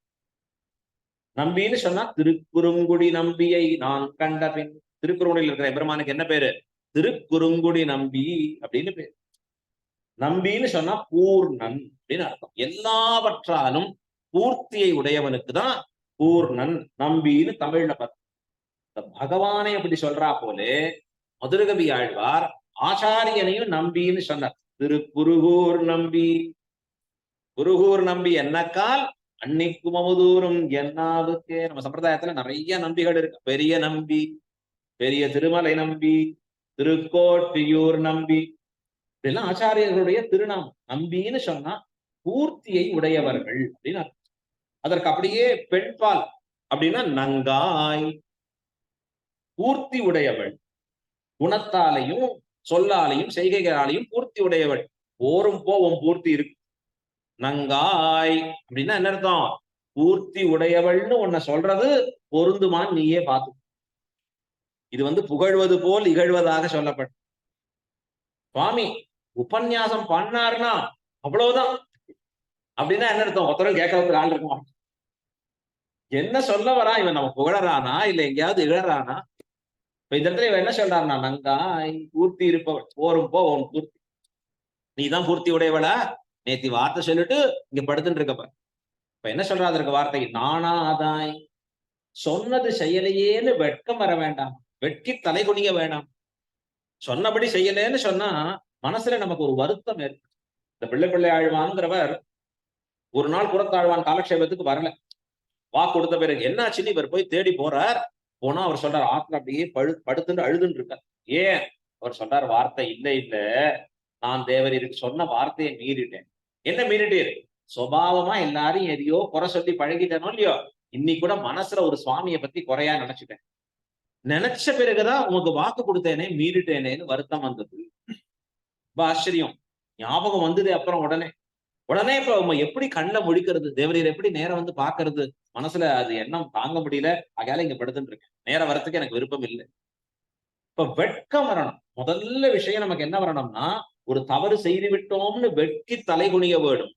நம்பின்னு சொன்னா திருக்குறுங்குடி நம்பியை நான் கண்ட பின். திருக்குறுங்குடியில் இருக்கிற பெருமானுக்கு என்ன பேரு? திருக்குறுங்குடி நம்பி அப்படின்னு பேரு. நம்பின்னு சொன்னா பூர்ணன் அப்படின்னு அர்த்தம். எல்லாவற்றாலும் பூர்த்தியை உடையவனுக்கு தான் பூர்ணன் நம்பின்னு தமிழ்ல பார்த்து. பகவானை அப்படி சொல்றா போலே மதுரகவி ஆழ்வார் ஆச்சாரியனையும் நம்பின்னு சொன்னார். திருக்குருகூர் நம்பி. குருகூர் நம்பி என்னக்கால் அன்னிக்கும் அமுதூரும் என்னாவுக்கே. நம்ம சம்பிரதாயத்துல நிறைய நம்பிகள் இருக்கு. பெரிய நம்பி, பெரிய திருமலை நம்பி, திருக்கோட்டியூர் நம்பி, இதெல்லாம் ஆச்சாரியர்களுடைய திருநாமம். நம்பின்னு சொன்னா பூர்த்தியை உடையவர்கள் அப்படின்னு. அதற்கு அப்படியே பெண்பால் அப்படின்னா நங்காய், பூர்த்தி உடையவள். குணத்தாலையும் சொல்லாலையும் செய்கைகளாலையும் பூர்த்தி உடையவள். போரும் போவும் பூர்த்தி இருக்கு. நங்காய் அப்படின்னா என்ன அர்த்தம்? பூர்த்தி உடையவள்னு உன்னை சொல்றது பொருந்துமான்னு நீயே பார்த்து. இது புகழ்வது போல் இகழ்வதாக சொல்லப்பட்ட சுவாமி உபன்யாசம் பண்ணாருன்னா அவ்வளவுதான் அப்படின்னா என்ன அர்த்தம்? ஒருத்தரும் கேட்கறதுக்கு ஆள் இருக்குமா? என்ன சொல்ல வரா இவன்? நம்ம புகழறானா இல்ல எங்கேயாவது இழறானா? இப்ப இந்த இடத்துல இவன் என்ன சொல்றாருனா, நங்காய் பூர்த்தி இருப்பவள், போரும் போவோம் பூர்த்தி. நீதான் பூர்த்தி உடையவளா? நேத்தி வார்த்தை சொல்லிட்டு இங்க படுத்துட்டு இருக்கப்ப இப்ப என்ன சொல்றா அதற்கு வார்த்தை? நானாதாய். சொன்னது செய்யலையேன்னு வெட்கம் வர வேண்டாம், வெட்கி தலை குனிய வேண்டாம். சொன்னபடி செய்யலேன்னு சொன்னா மனசுல நமக்கு ஒரு வருத்தம் இருக்கு. இந்த பிள்ளை ஆழ்வான்ங்கிறவர் ஒரு நாள் புறத்தாழ்வான் காலக்ஷேபத்துக்கு வரல. வாக்கு கொடுத்த பிறகு என்னாச்சுன்னு இவர் போய் தேடி போறார். போனா அவர் சொல்றார், ஆத்துல அப்படியே படுத்துன்னு அழுதுன்னு இருக்கார். ஏன்? அவர் சொல்றார், வார்த்தை இல்லை இல்ல, நான் தேவரீருக்கு சொன்ன வார்த்தையை மீறிட்டேன். என்ன மீறிட்டீர்? சுபாவமா எல்லாரையும் எதையோ குறை சொல்லி பழகிட்டேனோ இல்லையோ, இன்னைக்கு கூட மனசுல ஒரு சுவாமியை பத்தி குறையா நினைச்சுட்டேன். நினைச்ச பிறகுதான் உனக்கு வாக்கு கொடுத்தேனே, மீறிட்டேனேன்னு வருத்தம் வந்தது. ரொம்ப ஆச்சரியம். ஞாபகம் வந்தது அப்புறம் உடனே இப்ப எப்படி கண்ணை முழிக்கிறது? தேவரீர் எப்படி நேரம் வந்து பாக்குறது? மனசுல அது எண்ணம் தாங்க முடியல, அதால இங்க படுத்துட்டு இருக்கேன். நேரம் வரத்துக்கு எனக்கு விருப்பம் இல்லை. இப்ப வெட்கம் வரணும். முதல்ல விஷயம் நமக்கு என்ன வரணும்னா, ஒரு தவறு செய்து விட்டோம்னு வெட்கி தலை குனிய வேணும்.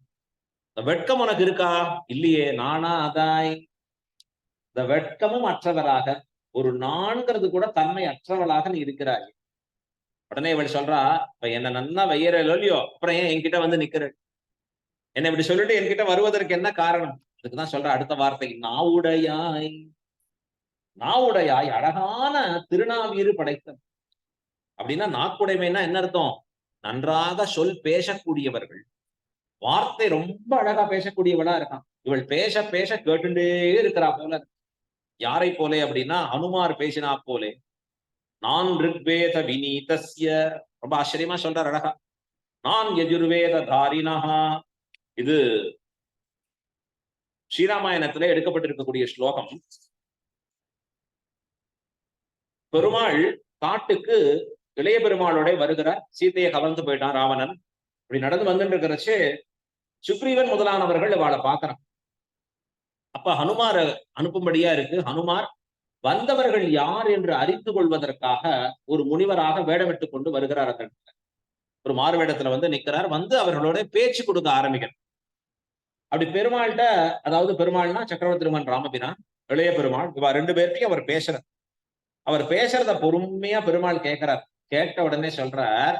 இந்த வெட்கம் உனக்கு இருக்கா? இல்லையே. நானா அதாய். இந்த வெட்கமும் அற்றவராக, ஒரு நான்கிறது கூட தன்மை அற்றவளாக நீ இருக்கிறாய். உடனே இவள் சொல்றா, இப்ப என்ன நன்னா வையறோ இல்லையோ, அப்புறம் ஏன் என்கிட்ட வந்து நிக்கிற? என்ன இப்படி சொல்லிட்டு என்கிட்ட வருவதற்கு என்ன காரணம்? அதுக்குதான் சொல்ற அடுத்த வார்த்தை, நாவுடையாய். நாவுடையாய், அழகான திருநாவீறு படைத்த. அப்படின்னா நாக்குடைமைன்னா என்ன அர்த்தம்? நன்றாக சொல் பேசக்கூடியவர்கள். வார்த்தை ரொம்ப அழகா பேசக்கூடியவளா இருக்கான். இவள் பேச பேச கேட்டுட்டே இருக்கிறா போல. யாரை போலே அப்படின்னா ஹனுமார் பேசினா போலே. நான் ரிக்வேத வினீதஸ்ய, ரொம்ப ஆச்சரியமா சொல்றார் அழகா. நான் யஜுர்வேத தாரிணஹா. இது ஸ்ரீராமாயணத்துல எடுக்கப்பட்டிருக்கக்கூடிய ஸ்லோகம். பெருமாள் காட்டுக்கு இளைய பெருமாளோட வருகிறார். சீதையை கவர்ந்து போயிட்டான் ராவணன். இப்படி நடந்து வந்துட்டு இருக்கிறச்சு சுக்ரீவன் முதலானவர்கள் இவாளை பார்க்கறான். அப்ப ஹனுமார அனுப்பும்படியா இருக்கு. ஹனுமார் வந்தவர்கள் யார் என்று அறிந்து கொள்வதற்காக ஒரு முனிவராக வேடமிட்டுக் கொண்டு வருகிறார். அந்த ஒரு மாறுவேடத்துல வந்து நிக்கிறார். வந்து அவர்களோட பேச்சு கொடுக்க ஆரம்பிக்கிறார். அப்படி பெருமாள்கிட்ட, அதாவது பெருமாள்னா சக்கரவர்த்தி திருமகன் ராமபிரான், இளைய பெருமாள், இவ ரெண்டு பேர்ட்டையும் அவர் பேசுறார். அவர் பேசுறத பொறுமையா பெருமாள் கேட்கிறார். கேட்ட உடனே சொல்றார்,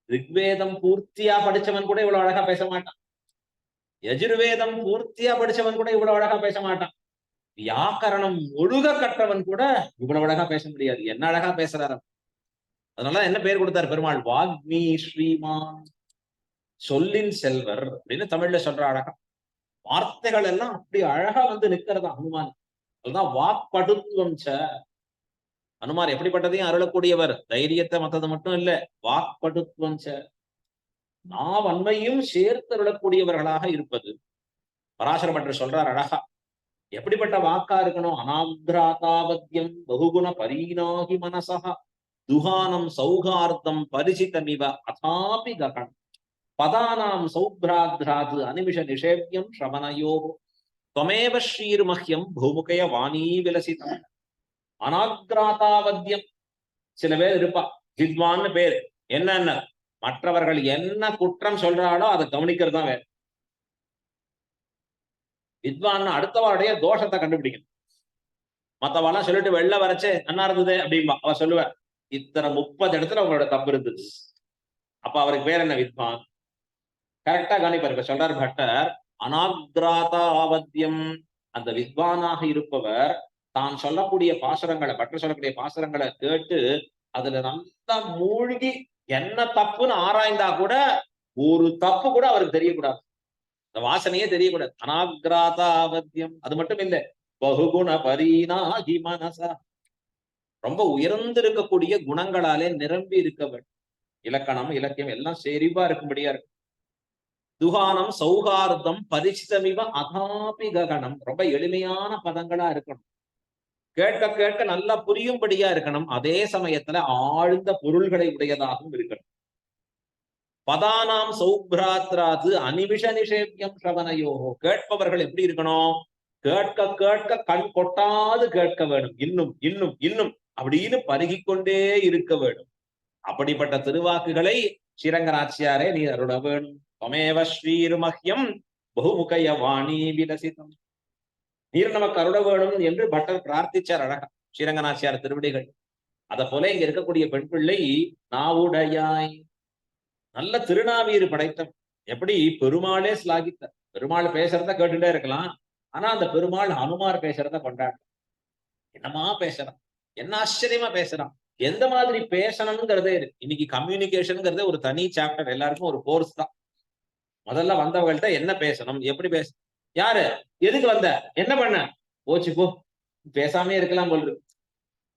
ரிக்வேதம் பூர்த்தியா படிச்சவன் கூட இவ்வளவு அழகா பேச மாட்டான். யஜுர்வேதம் பூர்த்தியா படிச்சவன் கூட இவ்வளவு அழகா பேச மாட்டான். வியாக்கரணம் ஒழுக கற்றவன் கூட இவ்வளவு அழகா பேச முடியாது. என்ன அழகா பேசுறாரு. அதனால என்ன பேர் கொடுத்தார் பெருமாள்? வாக்மி ஸ்ரீமான், சொல்லின் செல்வர் அப்படின்னு தமிழ்ல சொல்ற அழகா. வார்த்தைகள் எல்லாம் அப்படி அழகா வந்து நிக்கிறதா ஹனுமான். அதுதான் வாக்படுத்துவம். ஹனுமார் எப்படிப்பட்டதையும் அருளக்கூடியவர். தைரியத்தை மத்தது மட்டும் இல்ல, வாக்படுத்துவம். நாவன்மையும் சேர்த்து அருளக்கூடியவர்களாக இருப்பது. பராசர பட்டர் சொல்றார் அழகா. எப்படிப்பட்ட வாக்கா இருக்கணும்? அனாத்ராதாவத்யம் பகுகுண பரீனாகி மனசா துஹானம் சௌகார்த்தம் பரிசிதமிவ அதாபி ககன் பதானாம் சௌப்ராத்ராது அனிமிஷ நிஷேவ்யம் ஸ்ரவணயோ त्वमेव ஸ்ரீர்மஹ்யம் பூமுகய வாணீ விலசிதம். அனாத்ராதாவத்யம். சில பேர் இருப்பா, வித்வான்னு பேரு. என்னென்ன மற்றவர்கள் என்ன குற்றம் சொல்றாளோ அதை கவனிக்கிறது தான் வேற. வித்வான் அடுத்தவாடைய தோஷத்தை கண்டுபிடிக்கணும். மத்தவாலாம் சொல்லிட்டு வெளில வரைச்சு நல்லா இருந்தது அப்படின்பா. அவ சொல்லுவ, இத்தனை 30 இடத்துல அவங்களோட தப்பு இருந்தது. அப்ப அவருக்கு பேர் என்ன? வித்வான். கரெக்டா கவனிப்பார். இப்ப சொல்றார் பட்டர், அனாத்ராதாவத்யம். அந்த வித்வானாக இருப்பவர் தான் சொல்லக்கூடிய பாசுரங்களை, பட்டர் சொல்லக்கூடிய பாசுரங்களை கேட்டு அதுல நல்லா மூழ்கி என்ன தப்புன்னு ஆராய்ந்தா கூட ஒரு தப்பு கூட அவருக்கு தெரியக்கூடாது. அந்த வாசனையே தெரியக்கூடாது. அனாக்ராதாவத்யம். அது மட்டும் இல்ல, பகுகுண பரீனாகி மனசா. ரொம்ப உயர்ந்து இருக்கக்கூடிய குணங்களாலே நிரம்பி இருக்க வேண்டும். இலக்கணம் இலக்கியம் எல்லாம் செறிவா இருக்கும்படியா இருக்கு. துகானம் சௌகார்த்தம் பரிசிதமிவ அதாபி ககனம். ரொம்ப எளிமையான பதங்களா இருக்கணும். கேட்க கேட்க நல்லா புரியும்படியா இருக்கணும். அதே சமயத்துல ஆழ்ந்த பொருள்களை உடையதாகவும் இருக்கணும். பதானாம் சௌப்ராத்ராது அனிமிஷ நிஷேவியம் ஸ்ரவணயோகோ. கேட்பவர்கள் எப்படி இருக்கணும்? கேட்க கேட்க கண் கொட்டாது கேட்க வேணும். இன்னும் இன்னும் இன்னும் அப்படின்னு பருகிக்கொண்டே இருக்க வேணும். அப்படிப்பட்ட திருவாக்குகளை ஸ்ரீரங்கநாச்சியாரே நீ அருள வேணும். தொமேவ ஸ்ரீர்மஹ்யம் பகுமுகய வாணி விலசிதம். நீர் நமக்கு அருள வேணும் என்று பட்டர் பிரார்த்திச்சார் அழகா. ஸ்ரீரங்கநாச்சியார் திருவடிகள். அத போல இங்க இருக்கக்கூடிய பெண் பிள்ளை நாவுடையாய், நல்ல திருநாவீறு படைத்த. எப்படி பெருமாளே ஸ்லாகித்த. பெருமாள் பேசுறத கேட்டுட்டே இருக்கலாம். ஆனா அந்த பெருமாள் ஹனுமார் பேசுறத கொண்டாட. என்னமா பேசுறான், என்ன ஆச்சரியமா பேசுறான். எந்த மாதிரி பேசணும்ங்கிறதே இருக்கு. இன்னைக்கு கம்யூனிகேஷன்ங்கிறதே ஒரு தனி சாப்டர். எல்லாருக்கும் ஒரு கோர்ஸ் தான். முதல்ல வந்தவங்கள்ட்ட என்ன பேசணும், எப்படி பேச, யாரு, எதுக்கு வந்த, என்ன பண்ண, போச்சு போ, பேசாமே இருக்கலாம் போல் இருக்கு.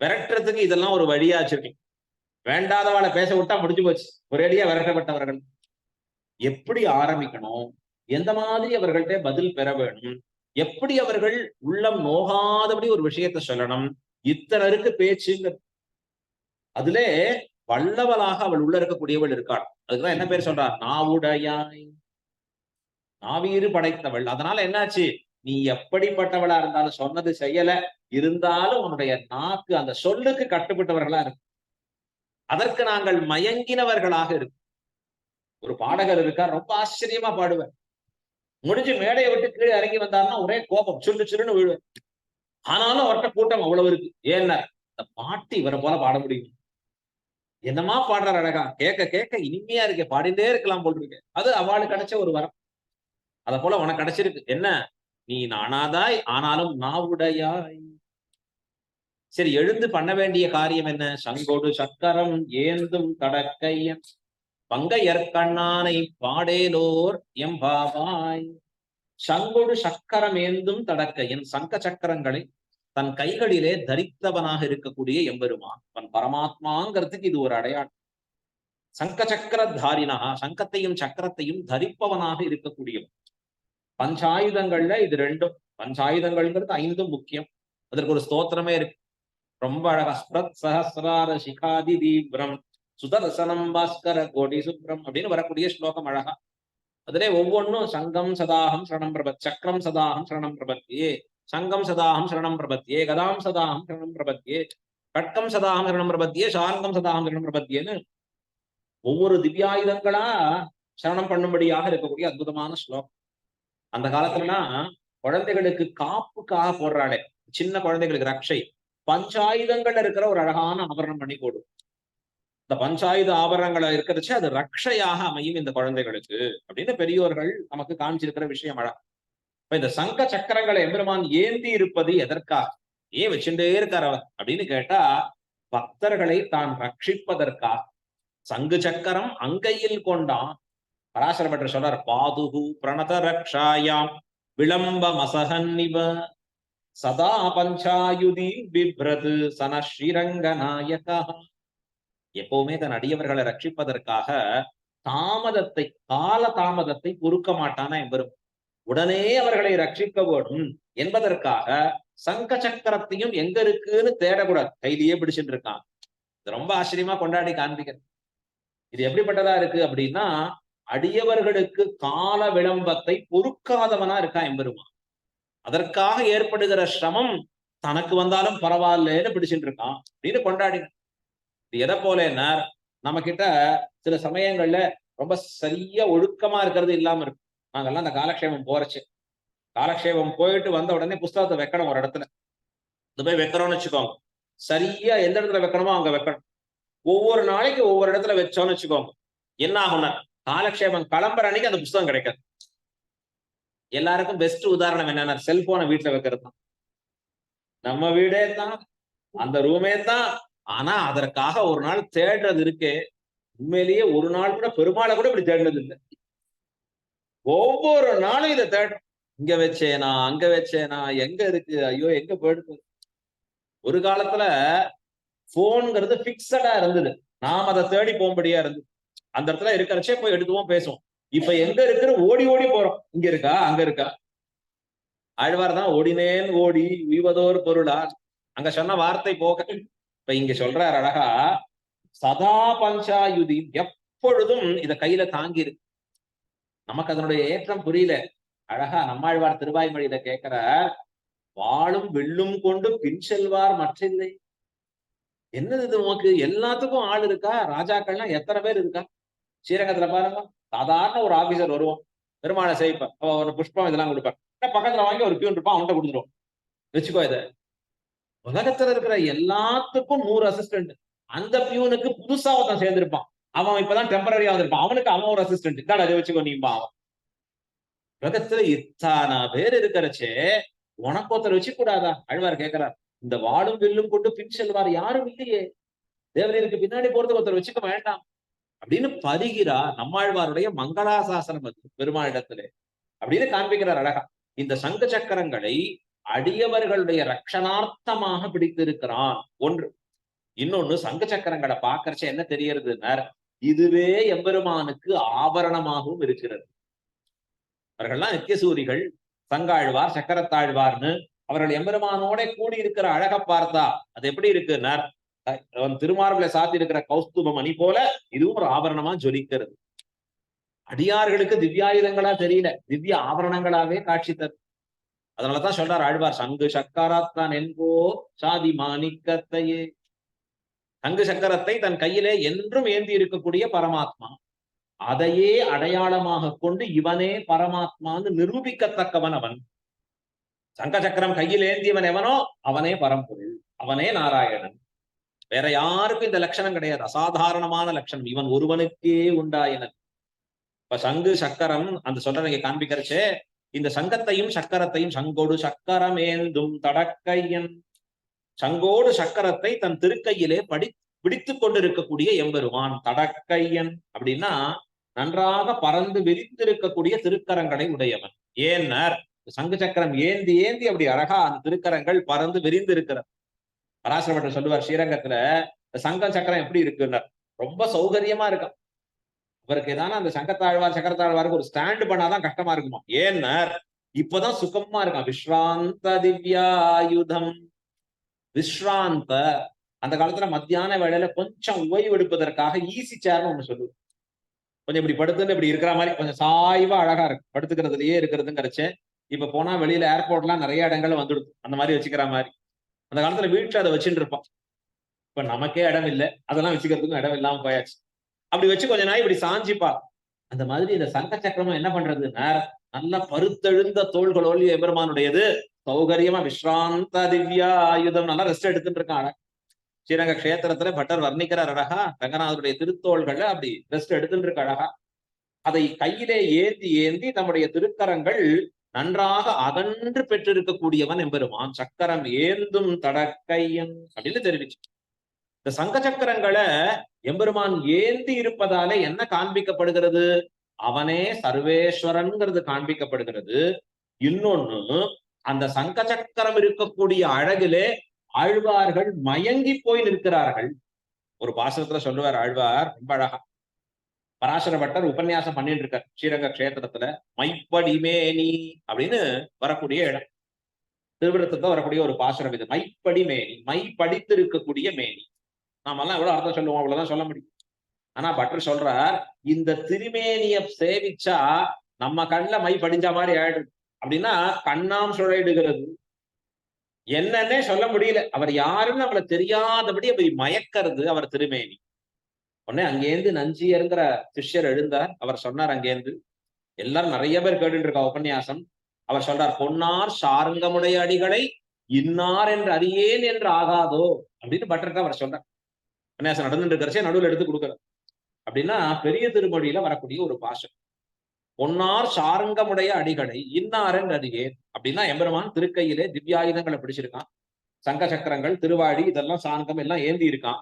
விரட்டுறதுக்கு இதெல்லாம் ஒரு வழியா வச்சிருக்கேன். வேண்டாதவாளை பேச விட்டா முடிஞ்சு போச்சு. ஒரேடியா விரட்டப்பட்டவர்கள். எப்படி ஆரம்பிக்கணும், எந்த மாதிரி அவர்கள்ட்ட பதில் பெற வேணும், எப்படி அவர்கள் உள்ளம் நோகாதபடி ஒரு விஷயத்த சொல்லணும். இத்தனருக்கு பேச்சுங்க. அதுல வல்லவளாக அவள் உள்ள இருக்கக்கூடியவள் இருக்காள். அதுக்குதான் என்ன பேர் சொல்றா? நாவுடையாய், நாவீறு படைத்தவள். அதனால என்னாச்சு, நீ எப்படிப்பட்டவளா இருந்தாலும் சொன்னது செய்யல, இருந்தாலும் உன்னுடைய நாக்கு அந்த சொல்லுக்கு கட்டுப்பட்டவர்களா இருக்கு. அதற்கு நாங்கள் மயங்கினவர்களாக இருக்கும். ஒரு பாடகர் இருக்கார், ரொம்ப ஆச்சரியமா பாடுவார். முடிஞ்சு மேடையை விட்டு கீழே இறங்கி வந்தாருன்னா ஒரே கோபம், சுருண்டு சுருன்னு விழுவார். ஆனாலும் அவர்கிட்ட கூட்டம் அவ்வளவு இருக்கு. ஏன்னா இந்த பாட்டு இவரை போல பாட முடியும். என்னமா பாடுறார் அழகா, கேட்க கேட்க இனிமையா இருக்கே, பாடிட்டே இருக்கலாம் போல் இருக்கு. அது அவளுக்கு கிடைச்ச ஒரு வரம். அத போல உனக்கு கிடைச்சிருக்கு. என்ன, நீ நானாதாய் ஆனாலும் நாவுடையாய். சரி, எழுந்து பண்ண வேண்டிய காரியம் என்ன? சங்கொடு சக்கரம் ஏந்தும் தடக்கையன் பங்கையற்கண்ணானை பாடேலோர் எம்பாவாய். சங்கொடு சக்கரம் ஏந்தும் தடக்கையன், சங்க சக்கரங்களை தன் கைகளிலே தரித்தவனாக இருக்கக்கூடிய எம்பெருமான். அவன் பரமாத்மாங்கிறதுக்கு இது ஒரு அடையாளம். சங்க சக்கர தாரினா, சங்கத்தையும் சக்கரத்தையும் தரிப்பவனாக இருக்கக்கூடியவன். பஞ்சாயுதங்கள்ல இது ரெண்டும். பஞ்சாயுதங்கள்ங்கிறது 5 முக்கியம். அதற்கு ஒரு ஸ்தோத்திரமே இருக்கு, ரொம்ப அழகா. ஸ்ப்ரத் சஹஸ்ரார சிகாதி தீப்ரம் சுதர்சனம் பாஸ்கர கோடி சுப்ரம் அப்படின்னு வரக்கூடிய ஸ்லோகம் அழகா. அதிலே ஒவ்வொன்றும் சங்கம் சதாகம் சரணம் பிரபத், சக்கரம் சதாகம் சரணம் பிரபத்தியே, சங்கம் சதாகம் சரணம் பிரபத்தியே, கதாம் சதாகம் சரணம் பிரபத்தியே, கட்கம் சதாகம் சரணம் பிரபத்தியே, சார்கம் சதாகம் சரணம் பிரபத்தியேன்னு ஒவ்வொரு திவ்யாயுதங்களா சரணம் பண்ணும்படியாக இருக்கக்கூடிய அற்புதமான ஸ்லோகம். அந்த காலத்துலலாம் குழந்தைகளுக்கு காப்புக்காக போடுறாளே, சின்ன குழந்தைகளுக்கு ரக்ஷை, பஞ்சாயுதங்கள்ல இருக்கிற ஒரு அழகான ஆபரணம் பண்ணி போடும். இந்த பஞ்சாயுத ஆபரணங்களை இருக்கிறச்சு அது ரக்ஷையாக அமையும் இந்த குழந்தைகளுக்கு அப்படின்னு பெரியோர்கள் நமக்கு காமிச்சிருக்கிற விஷயம் அழகா. இப்ப இந்த சங்க சக்கரங்களை எம்பெருமான் ஏந்தி இருப்பது எதற்காக, ஏன் வச்சுட்டே இருக்கார் அவர் அப்படின்னு கேட்டா, பக்தர்களை தான் ரட்சிப்பதற்காக. சங்கு சக்கரம் அங்கையில் கொண்டான். பராசர பட்டர் சொல்றார், பாதுகு பிரணத ரக்ஷாயாம் விளம்ப மசகன்னிவ சதா பஞ்சாயுதி பிப்ரது சன ஸ்ரீரங்க நாயகா. எப்பவுமே தன் அடியவர்களை ரட்சிப்பதற்காக தாமதத்தை, கால தாமதத்தை பொறுக்க மாட்டானா எம்பெரும். உடனே அவர்களை ரட்சிக்க வேண்டும் என்பதற்காக சங்க சக்கரத்தையும் எங்க இருக்குன்னு தேடக்கூடாது, கையிலேயே பிடிச்சிட்டு இருக்கான். இது ரொம்ப ஆச்சரியமா கொண்டாடி காண்பிக்கிறது. இது எப்படிப்பட்டதா இருக்கு அப்படின்னா, அடியவர்களுக்கு கால விளம்பத்தை பொறுக்காதவனா இருக்கான் எம்பெருமான். அதற்காக ஏற்படுகிற சிரமம் தனக்கு வந்தாலும் பரவாயில்லன்னு பிடிச்சிட்டு இருக்கான் அப்படின்னு கொண்டாடி. இது எதை போலன்னா, நம்ம கிட்ட சில சமயங்கள்ல ரொம்ப சரியா ஒழுக்கமா இருக்கிறது இல்லாம இருக்கு. நாங்கெல்லாம் அந்த காலக்ஷேபம் போறச்சு, காலக்ஷேபம் போயிட்டு வந்த உடனே புஸ்தகத்தை வைக்கணும் ஒரு இடத்துல. இது போய் வைக்கிறோம்னு வச்சுக்கோங்க, சரியா எந்த இடத்துல வைக்கணுமோ அங்க வைக்கணும். ஒவ்வொரு நாளைக்கு ஒவ்வொரு இடத்துல வச்சோம்னு வச்சுக்கோங்க, என்ன ஆகும்னா காலக்ஷேபம் கிளம்புற அன்னைக்கு அந்த புஸ்தகம் கிடைக்காது. எல்லாருக்கும் பெஸ்ட் உதாரணம் என்னன்னா, செல்போனை வீட்டுல வைக்கிறது தான். நம்ம வீடே தான், அந்த ரூமே தான். ஆனா அதற்காக ஒரு நாள் தேடுறது இருக்கே, உண்மையிலேயே ஒரு நாள் கூட பெருமாளை கூட இப்படி தேடினது இல்லை. ஒவ்வொரு நாளும் இதை தேடும். இங்க வச்சேனா, அங்க வச்சேனா, எங்க இருக்கு, ஐயோ எங்க போயிடுது. ஒரு காலத்துல போன்ங்கிறது பிக்சடா இருந்தது, நாம் அதை தேடி போகும்படியா இருந்தது. அந்த இடத்துல இருக்கிறச்சே போய் எடுத்துவோம், பேசுவோம். இப்ப எங்க இருக்கிற ஓடி ஓடி போறோம், இங்க இருக்கா அங்க இருக்கா. ஆழ்வார் தான் ஓடினேன் ஓடி உய்வதோர் பொருளா, அங்க சொன்ன வார்த்தை போக இப்ப இங்க சொல்றார் அழகா, சதா பஞ்சாயுதி, எப்பொழுதும் இத கையில தாங்கி இருக்கு. நமக்கு அதனுடைய ஏற்றம் புரியல. அழகா நம்மாழ்வார் திருவாய்மொழியில கேட்கிற, வாளும் வெள்ளும் கொண்டு பின் செல்வார் மற்றில்லை. என்னது இது, உனக்கு எல்லாத்துக்கும் ஆள் இருக்கா? ராஜாக்கள்லாம் எத்தனை பேர் இருக்கா? ஸ்ரீரங்கத்துல பாருங்க, சாதாரண ஒரு ஆபீசர் வருவோம், பெருமாளை செய்ப்பார், ஒரு புஷ்பம் இதெல்லாம் கொடுப்பார், பக்கத்துல வாங்கி ஒரு பியூன் இருப்பான், அவன்கிட்ட கொடுத்துருவோம், வச்சுக்கோ இத. உலகத்துல இருக்கிற எல்லாத்துக்கும் 100 அசிஸ்டன்ட். அந்த பியூனுக்கு புதுசா ஒருத்தன் சேர்ந்திருப்பான், அவன் இப்பதான் டெம்பரரியா வந்திருப்பான், அவனுக்கு அவன் ஒரு அசிஸ்டன்ட், இதான் அதை வச்சுக்கோ நீம்பா. அவன் உலகத்துல இத்தனை பேர் இருக்கிறச்சே உனக்கு ஒருத்தர் வச்சு கூடாதா? ஆழ்வார் கேட்கிறார், இந்த வாளும் வில்லும் கொண்டு பின் செல்வார் யாரும் இல்லையே, தேவரீருக்கு பின்னாடி போறதுக்கு ஒருத்தர் வச்சுக்க வேண்டாம் அப்படின்னு பருகிறா நம்மாழ்வாருடைய மங்களாசாசனம் அது பெருமாளிடத்திலே அப்படின்னு காண்பிக்கிறார் அழகா. இந்த சங்க சக்கரங்களை அடியவர்களுடைய ரட்சணார்த்தமாக பிடித்திருக்கிறான் ஒன்று. இன்னொன்னு, சங்க சக்கரங்களை பார்க்கறச்ச என்ன தெரியறதுன்னா, இதுவே எம்பெருமானுக்கு ஆபரணமாகவும் இருக்கிறது. அவர்கள்லாம் நித்தியசூரிகள், சங்காழ்வார் சக்கரத்தாழ்வார்னு அவர்கள் எம்பெருமானோட கூடி இருக்கிற அழக பார்த்தா அது எப்படி இருக்குன்னா, திருமார்பில சாத்தி இருக்கிற கௌஸ்துப மணி போல இதுவும் ஒரு ஆபரணமா ஜொலிக்கிறது. அடியார்களுக்கு திவ்யாயுதங்களா தெரியல, திவ்ய ஆபரணங்களாவே காட்சி தரும். அதனாலதான் சொல்றார் ஆழ்வார், சங்கு சக்கராத்தான் என்போ சாதி மாணிக்கத்தையே. சங்கு சக்கரத்தை தன் கையிலே என்றும் ஏந்தி இருக்கக்கூடிய பரமாத்மா, அதையே அடையாளமாக கொண்டு இவனே பரமாத்மான்னு நிரூபிக்கத்தக்கவன் அவன். சங்க சக்கரம் கையில் ஏந்தியவன் எவனோ அவனே பரம்பொருள், அவனே நாராயணன். வேற யாருக்கும் இந்த லட்சணம் கிடையாது. அசாதாரணமான லட்சணம் இவன் ஒருவனுக்கே உண்டாயின. இப்ப சங்கு சக்கரம் அந்த சொல்ற நீங்க காண்பிக்கிறச்சே, இந்த சங்கத்தையும் சக்கரத்தையும் சங்கோடு சக்கரம் ஏந்தும் தடக்கையன், சங்கோடு சக்கரத்தை தன் திருக்கையிலே பிடித்துக் கொண்டிருக்கக்கூடிய எம்பெருமான் தடக்கையன் அப்படின்னா நன்றாக பறந்து விரிந்திருக்கக்கூடிய திருக்கரங்களை உடையவன். ஏன்னர் சங்கு சக்கரம் ஏந்தி ஏந்தி அப்படி அழகா அந்த திருக்கரங்கள் பறந்து விரிந்து இருக்கிறது. பராசரப்பட்டர் சொல்லுவார் ஸ்ரீரங்கத்துல, சங்கம் சக்கரம் எப்படி இருக்குன்னு, ரொம்ப சௌகரியமா இருக்கும். அவருக்கு ஏதான அந்த சங்கத்தாழ்வார் சக்கரத்தாழ்வாருக்கு ஒரு ஸ்டாண்ட் பண்ணாதான் கஷ்டமா இருக்குமா. ஏன்னர் இப்பதான் சுகமா இருக்கான். விஸ்ராந்த திவ்யாயுதம், விஸ்ராந்த அந்த காலத்துல மத்தியான வேளையில கொஞ்சம் ஓய்வு எடுப்பதற்காக ஈஸி சேர்னு ஒண்ணு சொல்லுது. கொஞ்சம் இப்படி படுத்துன்னு இப்படி இருக்கிற மாதிரி கொஞ்சம் சாய்வா அழகா இருக்கு, படுத்துக்கிறதுலயே இருக்கிறதுங்கிறச்சு. இப்ப போனா வெளியில ஏர்போர்ட்லாம் நிறைய இடங்கள்ல வந்துடுது அந்த மாதிரி வச்சுக்கிற மாதிரி. அந்த காலத்துல வீட்டுல அதை வச்சுட்டு இருப்பான். இப்ப நமக்கே இடம் இல்லை, அதெல்லாம் வச்சுக்கிறதுக்கும் இடம் இல்லாம போயாச்சு. அப்படி வச்சு கொஞ்ச நாள் இப்படி சாஞ்சிப்பா. அந்த மாதிரி இந்த சங்க சக்கரமும் என்ன பண்றதுன்னா, நல்ல பருத்தெழுந்த தோள்களோடு எபெருமானுடையது சௌகரியமா விஸ்ராந்த திவ்யா ஆயுதம் நல்லா ரெஸ்ட் எடுத்துட்டு இருக்கான். ஸ்ரீரங்க கஷேத்திரத்துல பட்டர் வர்ணிக்கிறார் அழகா, ரங்கநாதருடைய திருத்தோள்கள் அப்படி ரெஸ்ட் எடுத்துட்டு இருக்க அழகா. அதை கையிலே ஏந்தி ஏந்தி நம்முடைய திருக்கரங்கள் நன்றாக அகன்று பெற்றிருக்கக்கூடியவன் எம்பெருமான். சக்கரம் ஏந்தும் தடக்கையன் அப்படின்னு தெரிவிச்சு. இந்த சங்க சக்கரங்களை எம்பெருமான் ஏந்தி இருப்பதாலே என்ன காண்பிக்கப்படுகிறது? அவனே சர்வேஸ்வரன்ங்கிறது காண்பிக்கப்படுகிறது. இன்னொன்னு, அந்த சங்க சக்கரம் இருக்கக்கூடிய அழகிலே ஆழ்வார்கள் மயங்கி போய் நிற்கிறார்கள். ஒரு பாசனத்துல சொல்லுவார் ஆழ்வார் ரொம்ப அழகா. பராசர பட்டர் உபன்யாசம் பண்ணிட்டு இருக்கார் ஸ்ரீரங்க கஷேத்திரத்துல. மைப்படிமேனி அப்படின்னு வரக்கூடிய இடம், திருவிழத்துல வரக்கூடிய ஒரு பாசுரம் இது. மைப்படிமேனி, மை படித்து இருக்கக்கூடிய மேனி. நாமெல்லாம் எவ்வளவு அர்த்தம் சொல்லுவோம், அவ்வளவுதான் சொல்ல முடியும். ஆனா பட்டர் சொல்றார், இந்த திருமேனிய சேவிச்சா நம்ம கண்ணுல மை படிஞ்ச மாதிரி ஆயிடுது. அப்படின்னா கண்ணாம் சுழைடுகிறது, என்னன்னே சொல்ல முடியல. அவர் யாருன்னு நம்மள தெரியாதபடி அப்படி மயக்கிறது அவர் திருமேனி. உடனே அங்கேருந்து நஞ்சியருங்கிற சிஷ்யர் எழுந்தார். அவர் சொன்னார், அங்கேருந்து எல்லாரும் நிறைய பேர் கேட்டுட்டு இருக்கா உபன்யாசம். அவர் சொல்றார், பொன்னார் சார்ங்கமுடைய அடிகளை இன்னார் என்று அறியேன் என்று ஆகாதோ அப்படின்னு பட்டர்கிட்ட அவர் சொல்றார். உபன்யாசம் நடந்துட்டு இருக்கிறச்சே நடுவில் எடுத்து கொடுக்குறார். அப்படின்னா பெரிய திருமொழியில வரக்கூடிய ஒரு பாஷை. பொன்னார் சார்ங்கமுடைய அடிகளை இன்னார் என்று அறியேன் அப்படின்னா எம்பெருமான் திருக்கையிலே திவ்யாயுதங்களை பிடிச்சிருக்கான். சங்க சக்கரங்கள், திருவாடி, இதெல்லாம் சார்கம் எல்லாம் ஏந்தி இருக்கான்.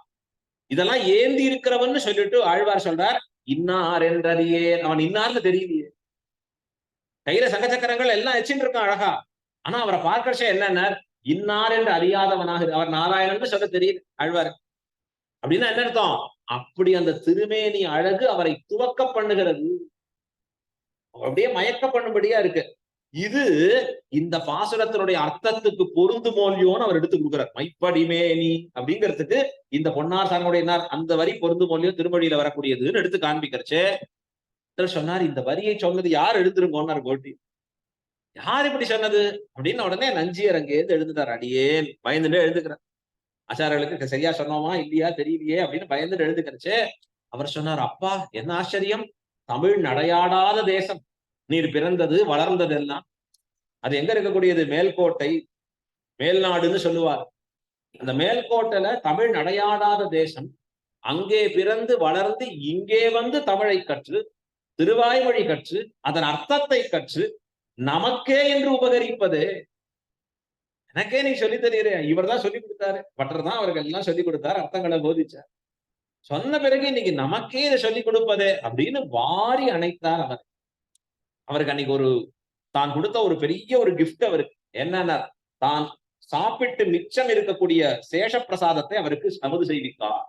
இதெல்லாம் ஏந்தி இருக்கிறவன்னு சொல்லிட்டு ஆழ்வார் சொல்றார், இன்னார் என்றறியேன். அவன் இன்னார்னு தெரியலையே, கையில சங்க சக்கரங்கள் எல்லாம் வச்சுட்டு இருக்கான் அழகா. ஆனா அவரை பார்க்கறச்சே என்னன்னா இன்னார் என்று அறியாதவனாக, அவர் நாராயணன் சொல்ல தெரியுது ஆழ்வார். அப்படின்னா என்ன அர்த்தம்? அப்படி அந்த திருமேனி அழகு அவரை துவக்க பண்ணுகிறது, அப்படியே மயக்க பண்ணும்படியா இருக்கு. இது இந்த பாசுரத்தினுடைய அர்த்தத்துக்கு பொருந்துமோல்யோன்னு அவர் எடுத்து கொடுக்கிறார். மைப்படிமேனி அப்படிங்கிறதுக்கு இந்த பொன்னார் சாரனுடைய அந்த வரி பொருந்துமோல்யோ திருமொழியில வரக்கூடியதுன்னு எடுத்து காண்பிக்கிறச்சே சொன்னார். இந்த வரியை சொன்னது யார் எழுந்திருங்கோன்னார் கோட்டி. யார் இப்படி சொன்னது அப்படின்னு உடனே நஞ்சியர் அங்கேருந்து எழுந்துட்டார். அடியேன் பயந்துட்டு எழுதுக்கிறார். ஆச்சாரர்களுக்கு சரியா சொன்னோமா இல்லையா தெரியலையே அப்படின்னு பயந்துட்டு எழுதுக்கிறச்சே அவர் சொன்னார், அப்பா என்ன ஆச்சரியம், தமிழ் நடையாடாத தேசம் நீர் பிறந்தது வளர்ந்தது எல்லாம். அது எங்க இருக்கக்கூடியது? மேல்கோட்டை, மேல்நாடுன்னு சொல்லுவார். அந்த மேல்கோட்டையில தமிழ் நடையாடாத தேசம். அங்கே பிறந்து வளர்ந்து இங்கே வந்து தமிழை கற்று, திருவாய்மொழி கற்று, அதன் அர்த்தத்தை கற்று நமக்கே என்று உபகரிப்பது. எனக்கே நீ சொல்லி தரீரே, இவர் தான் சொல்லி கொடுத்தாரு, பட்டர் தான் அவர்கள் எல்லாம் சொல்லி கொடுத்தாரு, அர்த்தங்களை போதிச்சார். சொன்ன பிறகு இன்னைக்கு நமக்கே இதை சொல்லிக் கொடுப்பதே அப்படின்னு வாரி அணைத்தார் அவர். அவருக்கு அன்னைக்கு ஒரு தான் கொடுத்த ஒரு பெரிய ஒரு கிஃப்ட் அவருக்கு என்னன்னா, தான் சாப்பிட்டு மிச்சம் இருக்கக்கூடிய சேஷ பிரசாதத்தை அவருக்கு சமது செய்வித்தார்.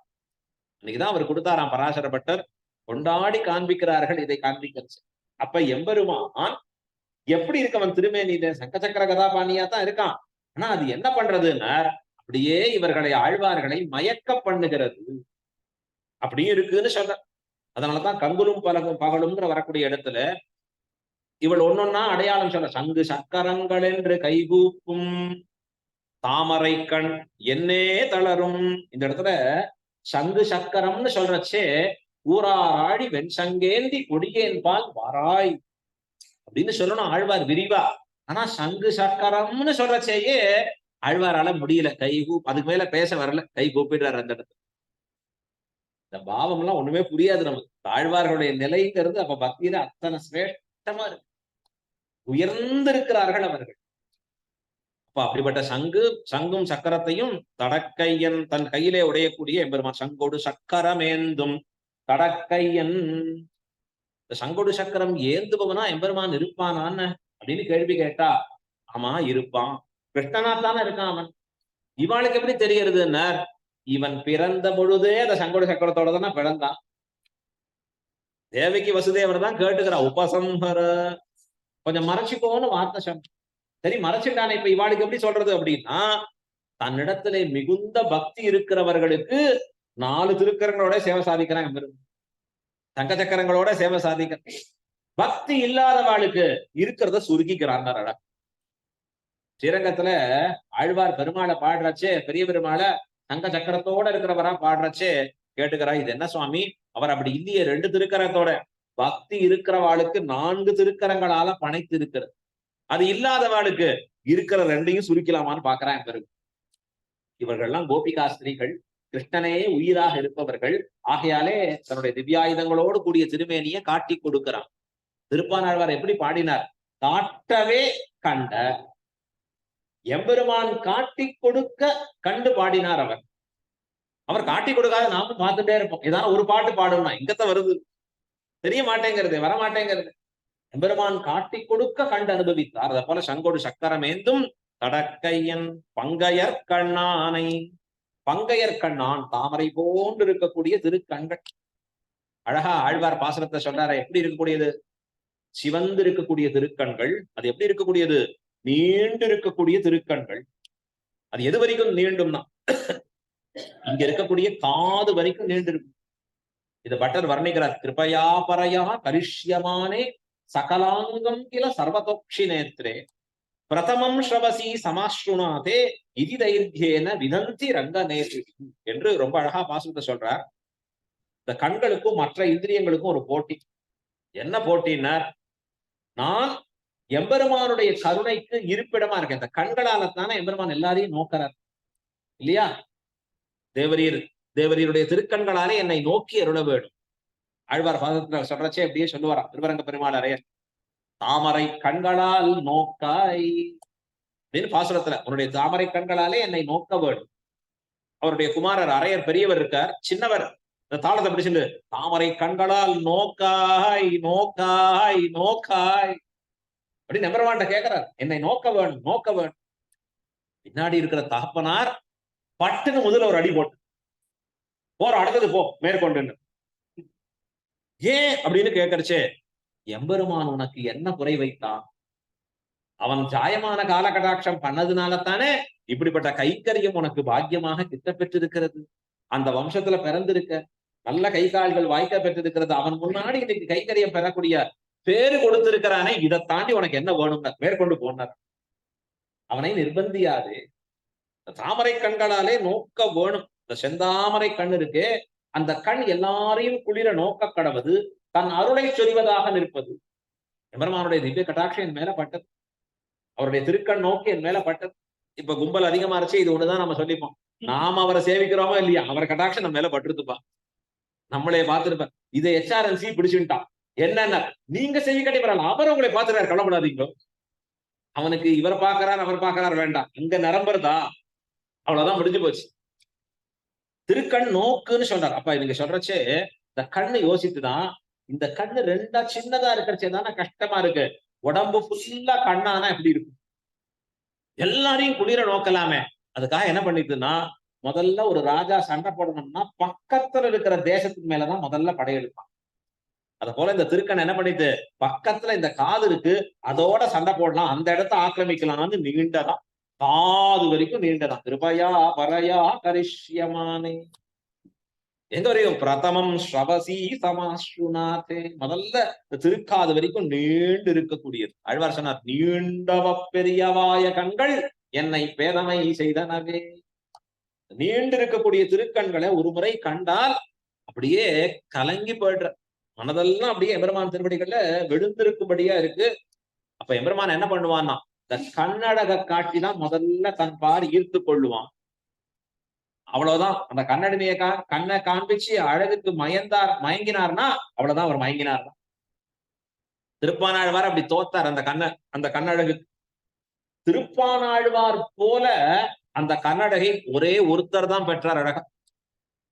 அன்னைக்குதான் அவர் கொடுத்தாராம் பராசர பட்டர். கொண்டாடி காண்பிக்கிறார்கள் இதை காண்பிக்கிறது. அப்ப எம்பெருமான் எப்படி இருக்கவன் திருமேனியில சங்கச்சக்கர கதாபாணியா தான் இருக்கான். ஆனா அது என்ன பண்றதுன்னா அப்படியே இவர்களை ஆழ்வார்களை மயக்க பண்ணுகிறது அப்படியும் இருக்குன்னு சொல்ற. அதனாலதான் கங்குலும் பகலும்ங்கிற வரக்கூடிய இடத்துல இவள் ஒன்னொன்னா அடையாளம் சொல்ற. சங்கு சக்கரங்கள் என்று கைகூப்பும் தாமரை கண் என்னே தளரும். இந்த இடத்துல சங்கு சக்கரம்னு சொல்றச்சே ஊராராழி வெண்சங்கேந்தி கொடியேன் பால் வாராய் அப்படின்னு சொல்லணும் ஆழ்வார் விரிவா. ஆனா சங்கு சக்கரம்னு சொல்றச்சேயே ஆழ்வாரால முடியல, அதுக்கு மேல பேச வரல, கை கூப்பிடுறாரு அந்த இடத்துல. இந்த பாவம் எல்லாம் ஒண்ணுமே புரியாது நமக்கு. ஆழ்வார்களுடைய நிலைங்கிறது அப்ப பக்தியில அத்தனை சிரேஷ்டமா இருக்கு, உயர்ந்திருக்கிறார்கள் அவர்கள். அப்ப அப்படிப்பட்ட சங்கும் சக்கரத்தையும் தடக்கையன் தன் கையிலே உடையக்கூடிய எம்பெருமான். சங்கொடு சக்கரமேந்தும் தடக்கையன். இந்த சங்கொடு சக்கரம் ஏந்துபவனா எம்பெருமான் இருப்பானான்னு அப்படின்னு கேள்வி கேட்டா, ஆமா இருப்பான், கிருஷ்ணனாத்தானே இருக்கான் அவன். இவாளுக்கு எப்படி தெரிகிறதுன்னா, இவன் பிறந்த பொழுதே அந்த சங்கொடு சக்கரத்தோட தானே பிறந்தான். தேவகி வசுதேவர் தான் கேட்டுக்கிறா, உபசம்ஹர கொஞ்சம் மறைச்சுக்கோன்னு வார்த்தை சொன்ன. சரி மறைச்சுட்டானே, இப்ப இவாளுக்கு எப்படி சொல்றது அப்படின்னா, தன்னிடத்திலே மிகுந்த பக்தி இருக்கிறவர்களுக்கு 4 திருக்கரங்களோட சேவை சாதிக்கிறாங்க, தங்க சக்கரங்களோட சேவை சாதிக்க. பக்தி இல்லாதவாளுக்கு இருக்கிறத சுருக்கிக்கிறாங்க. ஸ்ரீரங்கத்துல ஆழ்வார் பெருமாளை பாடுறச்சே, பெரிய பெருமாளை தங்க சக்கரத்தோட இருக்கிறவரா பாடுறச்சே கேட்டுக்கிறா, இது என்ன சுவாமி அவர் அப்படி இல்லையே, 2 திருக்கரத்தோட. பக்தி இருக்கிறவாளுக்கு 4 திருக்கரங்களால பனைத்து இருக்கிறது, அது இல்லாதவாளுக்கு இருக்கிற 2ஐயும் சுருக்கலாமான்னு பாக்குறான் பெருமை. இவர்கள்லாம் கோபிகாஸ்திரிகள், கிருஷ்ணனே உயிராக இருப்பவர்கள். ஆகையாலே தன்னுடைய திவ்யாயுதங்களோடு கூடிய திருமேனியை காட்டி கொடுக்கிறான். திருப்பானாழ்வார் எப்படி பாடினார், காட்டவே கண்ட எம்பெருமான் காட்டி கொடுக்க கண்டு பாடினார். அவர் காட்டி கொடுக்காத நாமும் பார்த்துட்டே இருப்போம். ஏதாவது ஒரு பாட்டு பாடணும்னா இங்கத்த வருது, தெரிய மாட்டேங்கிறது, வர மாட்டேங்கிறது. எம்பெருமான் காட்டி கொடுக்க கண்டு அனுபவித்தார். அதை போல சங்கொடு சக்கரமேந்தும் தடக்கையன் பங்கையர் கண்ணானை. பங்கையர் கண்ணான் தாமரை போன்று இருக்கக்கூடிய திருக்கண்கள். அழகா ஆழ்வார் பாசுரத்தை சொல்றாரு, எப்படி இருக்கக்கூடியது, சிவந்து இருக்கக்கூடிய திருக்கண்கள். அது எப்படி இருக்கக்கூடியது, நீண்டு இருக்கக்கூடிய திருக்கண்கள். அது எது வரைக்கும் நீண்டும்னா, இங்க இருக்கக்கூடிய காது வரைக்கும் நீண்டு இருக்கும். இதை பட்டர் வர்ணிக்கிறார், கிருபயா பரையா கரிஷ்யமானே சகலாங்கம் கில சர்வதோக்ஷி நேத்ரே பிரதமம் ஸ்ரவசி சமாஸ்ருணாதே இதி தைர்யேன விதந்தி ரங்க நேத்ரி என்று ரொம்ப அழகா பாசுரத்தை சொல்றார். இந்த கண்களுக்கும் மற்ற இந்திரியங்களுக்கும் ஒரு போட்டி. என்ன போட்டினார், நான் எம்பெருமானுடைய கருணைக்கு இருப்பிடமா இருக்கேன். இந்த கண்களால தானே எம்பெருமான் எல்லாரையும் நோக்கிறார் இல்லையா. தேவரீருடைய திருக்கண்களாலே என்னை நோக்கி அருள வேண்டும். ஆழ்வார் பாதத்துல சொல்றச்சே அப்படியே சொல்லுவாராம் திருவரங்க பெருமாள் அரையர், தாமரை கண்களால் நோக்காய் அப்படின்னு பாசுரத்துல, உன்னுடைய தாமரை கண்களாலே என்னை நோக்க வேண்டும். அவருடைய குமாரர் அரையர் பெரியவர் இருக்கார், சின்னவர் இந்த தாளத்தை பிடிச்சிட்டு தாமரை கண்களால் நோக்காய் நோக்காய் நோக்காய் அப்படின்னு எம்பெருமான்ட்ட கேட்கிறார், என்னை நோக்க வேண்டும் நோக்க வேண்டும். பின்னாடி இருக்கிற தகப்பனார் பட்டுன்னு முதல்ல ஒரு அடி போட்டு, போற அடுத்தது போ மேற்கொண்டு. ஏன் அப்படின்னு கேட்கறச்சே, எம்பெருமான் உனக்கு என்ன குறை வைத்தான், அவன் ஜாயமான காலகடாட்சம் பண்ணதுனாலத்தானே இப்படிப்பட்ட கைக்கரியம் உனக்கு பாக்கியமாக கிட்ட பெற்றிருக்கிறது. அந்த வம்சத்துல பிறந்திருக்க, நல்ல கை கால்கள் வாய்க்க பெற்றிருக்கிறது. அவன் முன்னாடி இன்னைக்கு கைக்கரியம் பெறக்கூடிய பேரு கொடுத்திருக்கிறானே, இதை தாண்டி உனக்கு என்ன வேணும்னா மேற்கொண்டு போனார். அவனை நிர்பந்தியாது, தாமரை கண்களாலே நோக்க வேணும். இந்த செந்தாமரை கண் இருக்கு, அந்த கண் எல்லாரையும் குளிர நோக்க கடவது, தன் அருளை சொரிவதாக நிற்பது. எம்பெருமானுடைய திவ்ய கட்டாட்சம் என் மேல பட்டது, அவருடைய திருக்கண் நோக்கி என் மேல பட்டது. இப்ப கும்பல் அதிகமா இருச்சு, இது ஒண்ணுதான் நம்ம சொல்லிப்போம், நாம அவரை சேவிக்கிறோமோ இல்லையா, அவர் கட்டாட்சம் நம்ம மேல பட்டிருத்துப்பா, நம்மளே பார்த்திருப்ப. இதை HRNC பிடிச்சுட்டான். என்னன்னா, நீங்க செய்ய கட்டி பரவாயில்ல, அவர் உங்களை பார்த்துறாரு, கவலைப்படாதீங்களோ. அவனுக்கு இவர் பாக்குறார் அவர் பாக்குறார் வேண்டாம், இங்க நிரம்புறதா அவ்வளவுதான், முடிஞ்சு போச்சு. திருக்கண் நோக்குன்னு சொல்றாரு. அப்ப இவங்க சொல்றச்சே இந்த கண்ணு யோசித்துதான், இந்த கண்ணு 2ஆ சின்னதா இருக்கிறச்சே தானே கஷ்டமா இருக்கு. உடம்பு ஃபுல்லா கண்ணானா எப்படி இருக்கும், எல்லாரையும் குளிர நோக்கலாமே. அதுக்காக என்ன பண்ணிட்டுன்னா, முதல்ல ஒரு ராஜா சண்டை போடணும்னா பக்கத்துல இருக்கிற தேசத்துக்கு மேலதான் முதல்ல படையெடுப்பான். அது போல இந்த திருக்கண் என்ன பண்ணிட்டு, பக்கத்துல இந்த காது இருக்கு, அதோட சண்டை போடலாம், அந்த இடத்த ஆக்கிரமிக்கலாம்னு நீண்டதான், காது வரைக்கும் நீண்டதான். கிருபயா பரையா கரிஷ்யமானே எங்க வரையும், பிரதமம் ஸ்ரவசி சமாஸ்ருணாதே, முதல்ல திருக்காது வரைக்கும் நீண்டு இருக்கக்கூடியது. ஆழ்வார் சொன்னார், நீண்டவ பெரியவாய கண்கள் என்னை பேதமை செய்தனவே. நீண்டு இருக்கக்கூடிய திருக்கண்களை ஒரு முறை கண்டால் அப்படியே கலங்கி போயிடுற, மனதெல்லாம் அப்படியே எம்பெருமான் திருவடிகள்ல விழுந்திருக்கும்படியா இருக்கு. அப்ப எம்பெருமான் என்ன பண்ணுவான்னா, இந்த கண்ணழக காட்டிதான் முதல்ல தன் பார் ஈர்த்து கொள்ளுவான். அவ்வளவுதான். அந்த கண்ணடிமையை கண்ணை காண்பிச்சு அழகுக்கு மயங்கினார்னா அவ்வளவுதான், அவர் மயங்கினார். திருப்பானாழ்வார் அப்படி தோத்தார் அந்த கண்ணழகு. திருப்பானாழ்வார் போல அந்த கண்ணழகை ஒரே ஒருத்தர் தான் பெற்றார் அழகா.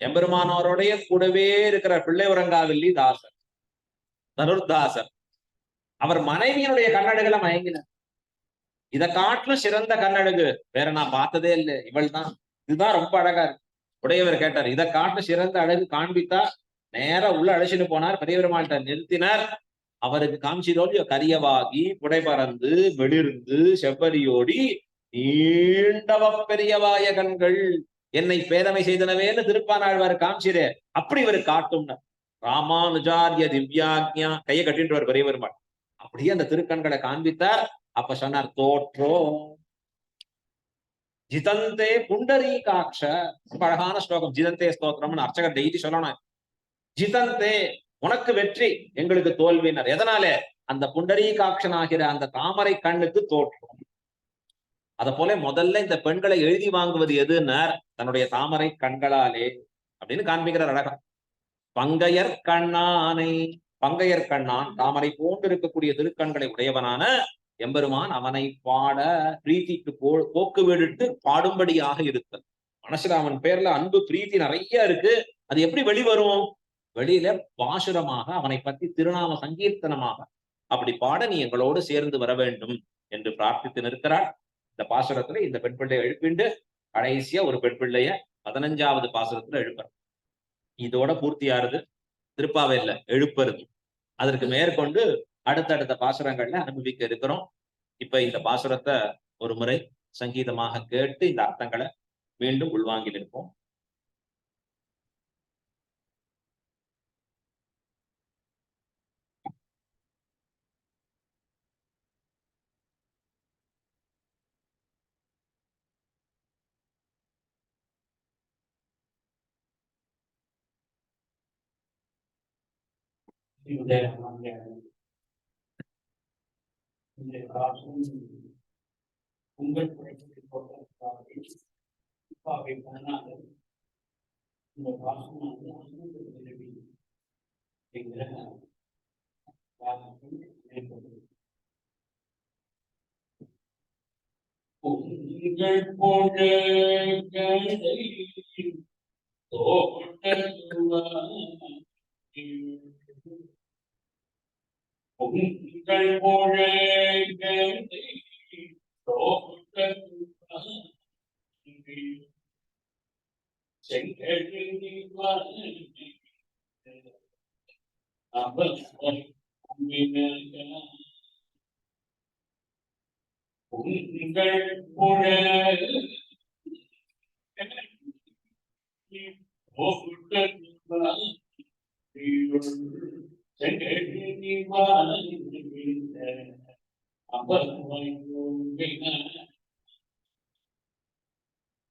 எம்பெருமானோருடைய கூடவே இருக்கிற பிள்ளை உறங்காவில்லி தாசர், தனுர்தாசர். அவர் மனைவியினுடைய கண்ணழகுல மயங்கினார். இதை காட்டிலும் சிறந்த கண்ணழகு வேற நான் பார்த்ததே இல்லை, இவள் தான், இதுதான் ரொம்ப அழகா இருக்கு. உடையவர் கேட்டார், இதை காட்டிலும் சிறந்த அழகு காண்பித்தா நேரா உள்ள அழைச்சிட்டு போனார். பெரியவருமாள்கிட்ட நிறுத்தினார். அவருக்கு காமிச்சிரோலியோ கரியவாகி புடை பறந்து வெளிர்ந்து செவ்வரியோடி நீண்டவ பெரியவாய கண்கள் என்னை பேதமை செய்தனவேன்னு திருப்பானாழ்வார் காமிச்சிரே, அப்படி இவர் காட்டும் ராமானுஜாரிய திவ்யாக்ஞா கையை கட்டிட்டு பெரியவருமாள் அப்படியே அந்த திருக்கண்களை காண்பித்தார். அப்ப சொன்னார், தோற்றோ ஜிதந்தே புண்டரீகாட்ச. ரொம்ப அழகான ஸ்லோகம், ஜிதந்தே ஸ்தோத்திரம்னு அர்ச்சகர் டெய்லி சொல்லணும். ஜிதந்தே உனக்கு வெற்றி, எங்களுக்கு தோல்வியினர். எதனாலே? அந்த புண்டரீகாட்சன் ஆகிற அந்த தாமரை கண்ணுக்கு தோற்றம். அத போல முதல்ல இந்த பெண்களை எழுதி வாங்குவது எதுன்னார், தன்னுடைய தாமரை கண்களாலே அப்படின்னு காண்பிக்கிறார் அழகா. பங்கையர் கண்ணானை, பங்கையர் கண்ணான் தாமரை போன்று இருக்கக்கூடிய திருக்கண்களை உடையவனான எம்பெருமான் அவனை பாட பிரீத்திக்கு போக்கு விடுத்து பாடும்படியாக இருத்தல். மனசுல அவன் பேர்ல அன்பு பிரீத்தி நிறைய இருக்கு. அது எப்படி வெளிவரும்? வெளியில பாசுரமாக அவனை பத்தி திருநாம சங்கீர்த்தனமாக அப்படி பாட நீ எங்களோடு சேர்ந்து வர வேண்டும் என்று பிரார்த்தித்து நிற்கிறாள். இந்த பாசுரத்துல இந்த பெண் பிள்ளையை எழுப்பிண்டு கடைசியா ஒரு பெண் பிள்ளைய 15வது பாசுரத்துல எழுப்புற. இதோட பூர்த்தியாருது திருப்பாவையில எழுப்புறது. அதற்கு மேற்கொண்டு அடுத்தடுத்த பாசுரங்கள்ல அனுபவிக்க இருக்கிறோம். இப்ப இந்த பாசுரத்தை ஒரு முறை சங்கீதமாக கேட்டு இந்த அர்த்தங்களை மீண்டும் உள்வாங்கி நிற்போம். உங்கள்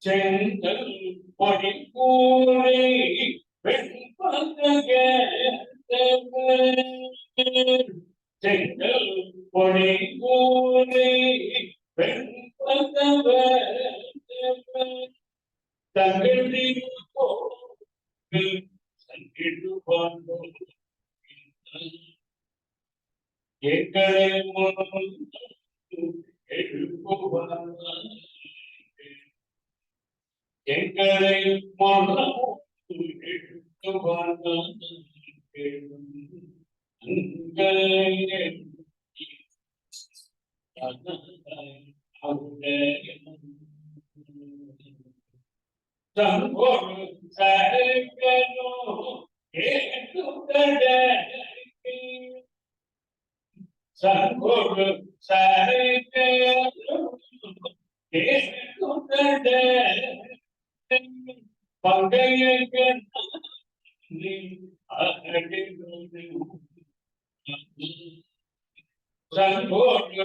செங்கல் பொடிக்கூரை வெண்பதக செங்கல் பொடிக்கூரை வெண்பதவ தங்கடி சங்கிடு பாண்டோ எங்களை எழுப்புவார் எங்களை சங்கோடு பங்கையர்கள் சங்கோடு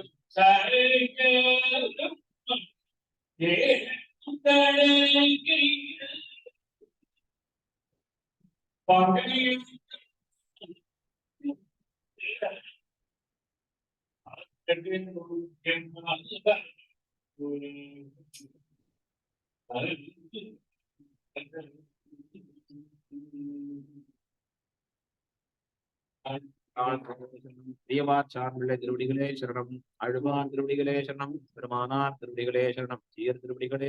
சார்புள்ள திருவடிகளே சரணம், அழுவான் திருவடிகளே சரணம், பெருமானார் திருவடிகளே சரணம், சீர் திருவடிகளே